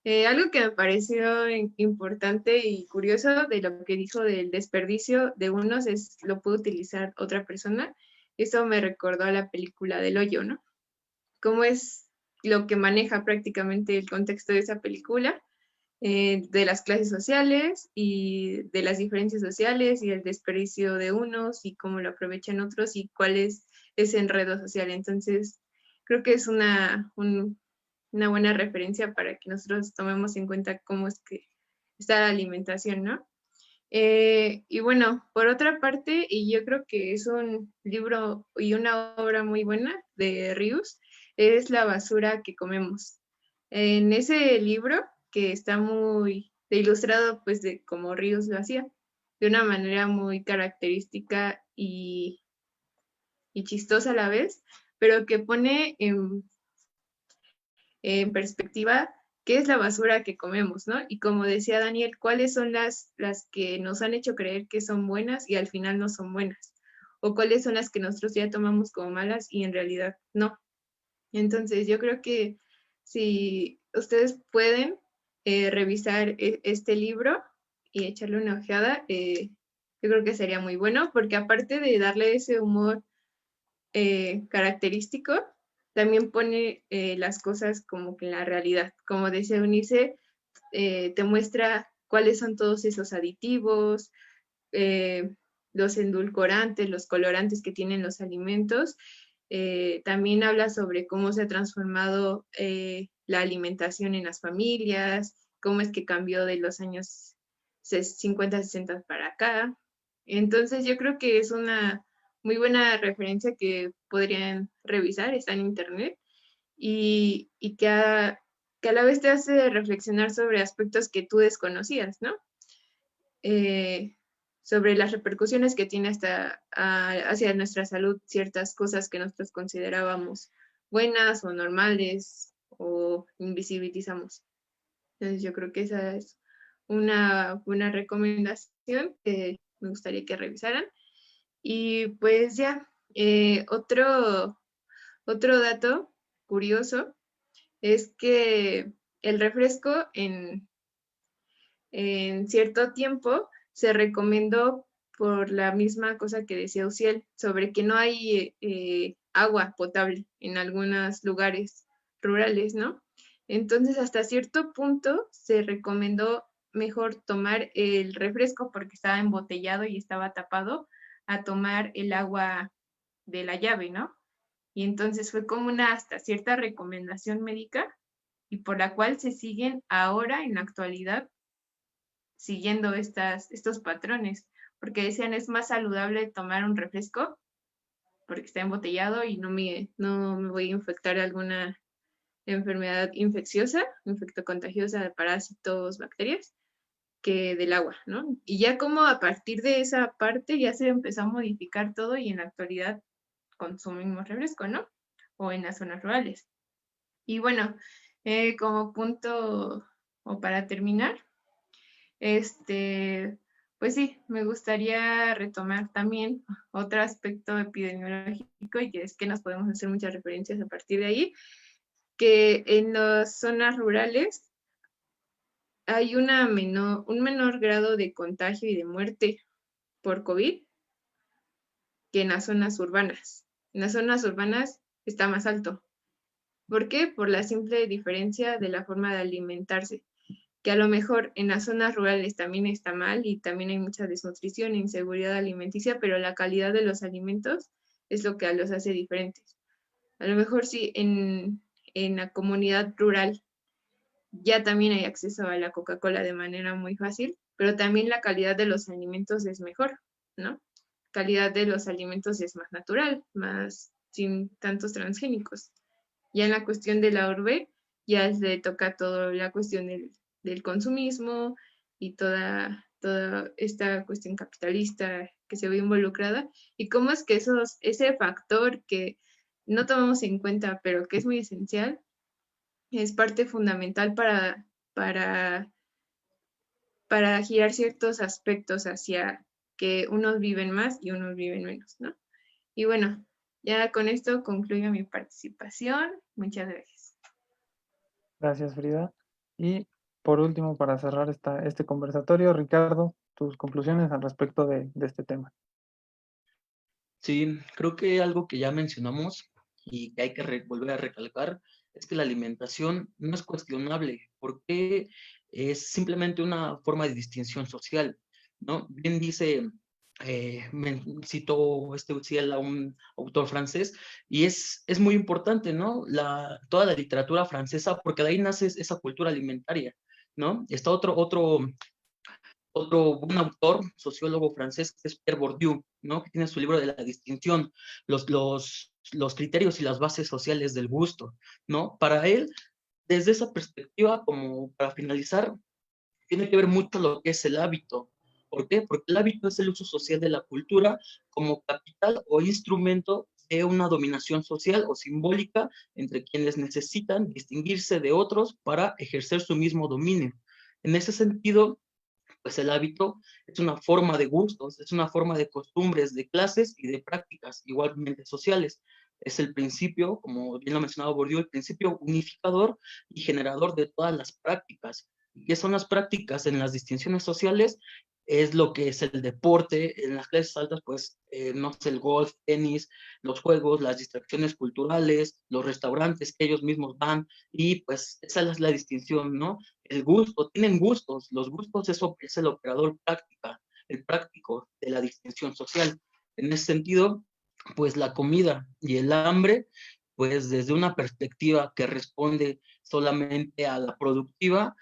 Algo que me pareció importante y curioso de lo que dijo del desperdicio de unos es lo puede utilizar otra persona. Eso me recordó a la película del Hoyo, ¿no? Cómo es lo que maneja prácticamente el contexto de esa película, de las clases sociales y de las diferencias sociales y el desperdicio de unos y cómo lo aprovechan otros y cuál es ese enredo social. Entonces, creo que es una buena referencia para que nosotros tomemos en cuenta cómo es que está la alimentación, ¿no? Y bueno, por otra parte, y yo creo que es un libro y una obra muy buena de Rius, es La basura que comemos. En ese libro, que está muy ilustrado, pues, de cómo Rius lo hacía, de una manera muy característica y chistosa a la vez, pero que pone en perspectiva qué es la basura que comemos, ¿no? Y como decía Daniel, cuáles son las que nos han hecho creer que son buenas y al final no son buenas, o cuáles son las que nosotros ya tomamos como malas y en realidad no. Entonces yo creo que si ustedes pueden revisar este libro y echarle una ojeada, yo creo que sería muy bueno, porque aparte de darle ese humor característico, también pone las cosas como que en la realidad. Como decía Eunice, te muestra cuáles son todos esos aditivos, los endulcorantes, los colorantes que tienen los alimentos. También habla sobre cómo se ha transformado la alimentación en las familias, cómo es que cambió de los años 50, 60 para acá. Entonces yo creo que es una muy buena referencia que podrían revisar, está en internet, y que a la vez te hace reflexionar sobre aspectos que tú desconocías, ¿no? Sobre las repercusiones que tiene hacia nuestra salud ciertas cosas que nosotros considerábamos buenas o normales o invisibilizamos. Entonces yo creo que esa es una buena recomendación que me gustaría que revisaran. Y pues ya, otro dato curioso es que el refresco en cierto tiempo se recomendó por la misma cosa que decía Uciel, sobre que no hay agua potable en algunos lugares rurales, ¿no? Entonces, hasta cierto punto se recomendó mejor tomar el refresco porque estaba embotellado y estaba tapado, a tomar el agua de la llave, ¿no? Y entonces fue como una hasta cierta recomendación médica y por la cual se siguen ahora en la actualidad siguiendo estos patrones, porque decían es más saludable tomar un refresco porque está embotellado y no me voy a infectar de alguna enfermedad infecciosa, infectocontagiosa de parásitos, bacterias, que del agua, ¿no? Y ya como a partir de esa parte ya se empezó a modificar todo y en la actualidad consumimos refresco, ¿no? O en las zonas rurales. Y bueno, como punto o para terminar, pues sí, me gustaría retomar también otro aspecto epidemiológico y que es que nos podemos hacer muchas referencias a partir de ahí, que en las zonas rurales hay un menor grado de contagio y de muerte por COVID que en las zonas urbanas. En las zonas urbanas está más alto. ¿Por qué? Por la simple diferencia de la forma de alimentarse, que a lo mejor en las zonas rurales también está mal y también hay mucha desnutrición e inseguridad alimenticia, pero la calidad de los alimentos es lo que los hace diferentes. A lo mejor sí en la comunidad rural ya también hay acceso a la Coca-Cola de manera muy fácil, pero también la calidad de los alimentos es mejor, ¿no? Calidad de los alimentos es más natural, más sin tantos transgénicos. Ya en la cuestión de la urbe, ya le toca toda la cuestión del consumismo y toda esta cuestión capitalista que se ve involucrada, y cómo es que ese factor que no tomamos en cuenta, pero que es muy esencial, es parte fundamental para girar ciertos aspectos hacia que unos viven más y unos viven menos, ¿no? Y bueno, ya con esto concluyo mi participación. Muchas gracias. Gracias, Frida. Y por último, para cerrar este conversatorio, Ricardo, tus conclusiones al respecto de este tema. Sí, creo que algo que ya mencionamos y que hay que volver a recalcar es que la alimentación no es cuestionable, porque es simplemente una forma de distinción social, ¿no? Bien dice citó Uziel a un autor francés, y es muy importante, ¿no? Toda la literatura francesa, porque de ahí nace esa cultura alimentaria, ¿no? Está otro buen autor, sociólogo francés, que es Pierre Bourdieu, ¿no? Que tiene su libro de la distinción, los criterios y las bases sociales del gusto, ¿no? Para él, desde esa perspectiva, como para finalizar, tiene que ver mucho lo que es el hábito. ¿Por qué? Porque el hábito es el uso social de la cultura como capital o instrumento de una dominación social o simbólica entre quienes necesitan distinguirse de otros para ejercer su mismo dominio. En ese sentido, pues el hábito es una forma de gustos, es una forma de costumbres, de clases y de prácticas igualmente sociales. Es el principio, como bien lo mencionaba Bourdieu, el principio unificador y generador de todas las prácticas. ¿Qué son las prácticas en las distinciones sociales? Es lo que es el deporte, en las clases altas, pues, no sé, el golf, tenis, los juegos, las distracciones culturales, los restaurantes que ellos mismos dan, y pues esa es la distinción, ¿no? El gusto, tienen gustos, los gustos es el operador práctica, el práctico de la distinción social. En ese sentido, pues la comida y el hambre, pues desde una perspectiva que responde solamente a la productiva,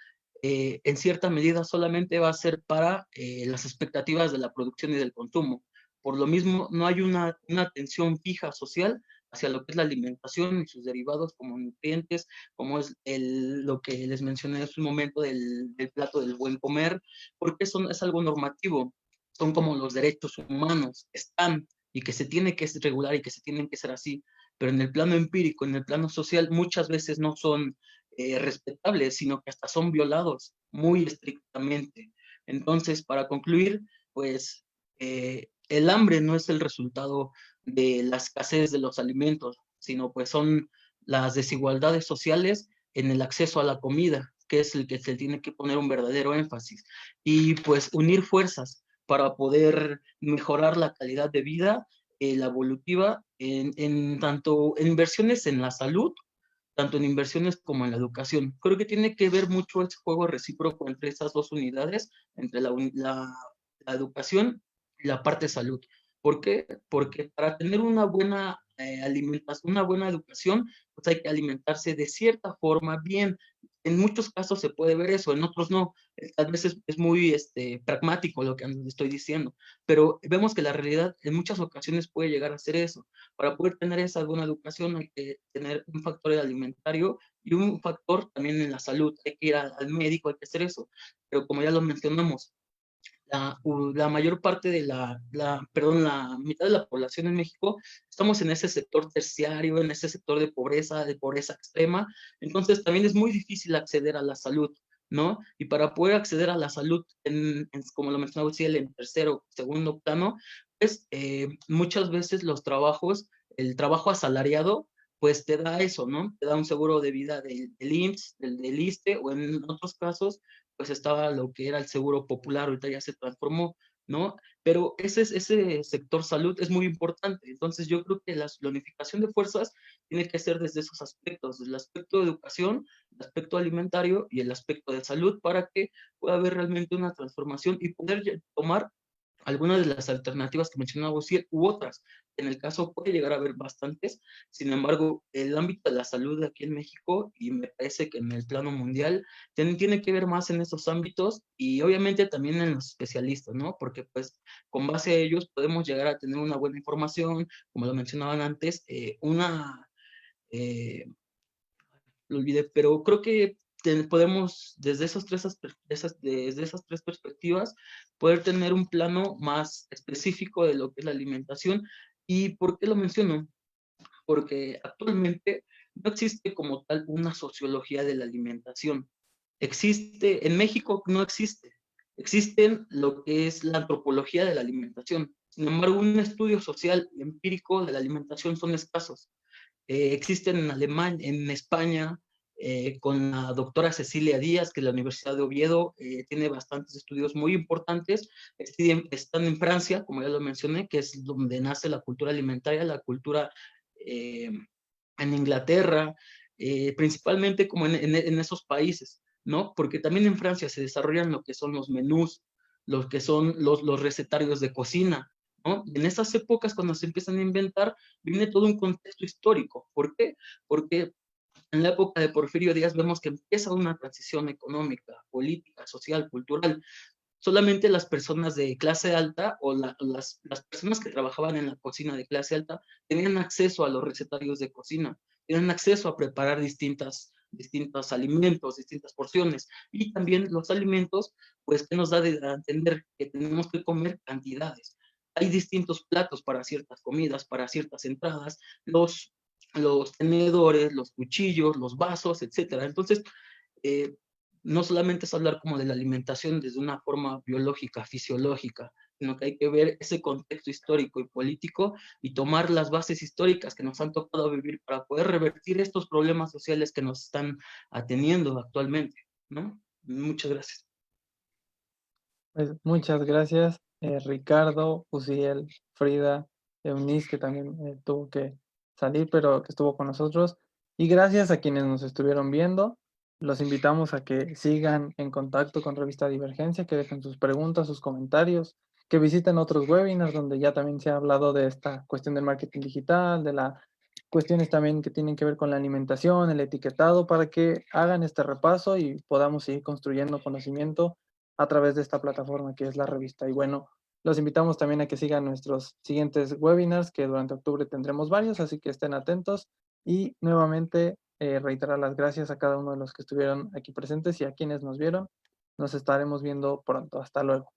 en cierta medida solamente va a ser para las expectativas de la producción y del consumo. Por lo mismo, no hay una atención fija social hacia lo que es la alimentación y sus derivados como nutrientes, como es lo que les mencioné hace un momento del plato del buen comer, porque es algo normativo, son como los derechos humanos, están y que se tiene que regular y que se tienen que ser así, pero en el plano empírico, en el plano social, muchas veces no son respetables, sino que hasta son violados muy estrictamente. Entonces, para concluir, pues el hambre no es el resultado de la escasez de los alimentos, sino pues son las desigualdades sociales en el acceso a la comida, que es el que se tiene que poner un verdadero énfasis. Y pues unir fuerzas para poder mejorar la calidad de vida, la evolutiva, tanto en inversiones en la salud, tanto en inversiones como en la educación. Creo que tiene que ver mucho ese juego recíproco entre esas dos unidades, entre la educación y la parte de salud. ¿Por qué? Porque para tener una buena alimentación, una buena educación, pues hay que alimentarse de cierta forma bien. En muchos casos se puede ver eso, en otros no. Tal vez es muy pragmático lo que estoy diciendo, pero vemos que la realidad en muchas ocasiones puede llegar a ser eso. Para poder tener esa buena educación hay que tener un factor alimentario y un factor también en la salud. Hay que ir al médico, hay que hacer eso. Pero como ya lo mencionamos, la mayor parte de perdón, la mitad de la población en México, estamos en ese sector terciario, en ese sector de pobreza extrema, entonces también es muy difícil acceder a la salud, ¿no? Y para poder acceder a la salud, como lo mencionaba Uciel, en tercero, segundo plano, pues muchas veces el trabajo asalariado, pues te da eso, ¿no? Te da un seguro de vida del IMSS, del ISSSTE, o en otros casos, pues estaba lo que era el seguro popular, ahorita ya se transformó, ¿no? Pero ese sector salud es muy importante. Entonces yo creo que la unificación de fuerzas tiene que ser desde esos aspectos, desde el aspecto de educación, el aspecto alimentario y el aspecto de salud, para que pueda haber realmente una transformación y poder tomar algunas de las alternativas que mencionaba Uciel u otras. En el caso puede llegar a haber bastantes, sin embargo, el ámbito de la salud aquí en México, y me parece que en el plano mundial, tiene que ver más en esos ámbitos y obviamente también en los especialistas, ¿no? Porque pues con base a ellos podemos llegar a tener una buena información, como lo mencionaban antes, eh, lo olvidé, pero creo que podemos, desde desde esas tres perspectivas, poder tener un plano más específico de lo que es la alimentación. ¿Y por qué lo menciono? Porque actualmente no existe como tal una sociología de la alimentación. En México no existe. Existen lo que es la antropología de la alimentación. Sin embargo, un estudio social empírico de la alimentación son escasos. Existen en Alemania, en España, con la doctora Cecilia Díaz, que es la Universidad de Oviedo tiene bastantes estudios muy importantes. Están en Francia, como ya lo mencioné, que es donde nace la cultura alimentaria, la cultura en Inglaterra, principalmente como en esos países, ¿no? Porque también en Francia se desarrollan lo que son los menús, lo que son los recetarios de cocina, ¿no? Y en esas épocas, cuando se empiezan a inventar, viene todo un contexto histórico. ¿Por qué? Porque en la época de Porfirio Díaz vemos que empieza una transición económica, política, social, cultural. Solamente las personas de clase alta o las personas que trabajaban en la cocina de clase alta tenían acceso a los recetarios de cocina, tenían acceso a preparar distintos alimentos, distintas porciones. Y también los alimentos, pues, que nos da a entender que tenemos que comer cantidades. Hay distintos platos para ciertas comidas, para ciertas entradas, los tenedores, los cuchillos, los vasos, etcétera. Entonces, eh, no solamente es hablar como de la alimentación desde una forma biológica, fisiológica, sino que hay que ver ese contexto histórico y político y tomar las bases históricas que nos han tocado vivir para poder revertir estos problemas sociales que nos están ateniendo actualmente, ¿no? Muchas gracias. Pues muchas gracias, Ricardo, Uziel, Frida, Eunice, que también tuvo que salir, pero que estuvo con nosotros. Y gracias a quienes nos estuvieron viendo. Los invitamos a que sigan en contacto con Revista Divergencia, que dejen sus preguntas, sus comentarios, que visiten otros webinars donde ya también se ha hablado de esta cuestión del marketing digital, de las cuestiones también que tienen que ver con la alimentación, el etiquetado, para que hagan este repaso y podamos seguir construyendo conocimiento a través de esta plataforma que es la revista. Y bueno, los invitamos también a que sigan nuestros siguientes webinars, que durante octubre tendremos varios, así que estén atentos. Y nuevamente reiterar las gracias a cada uno de los que estuvieron aquí presentes y a quienes nos vieron. Nos estaremos viendo pronto. Hasta luego.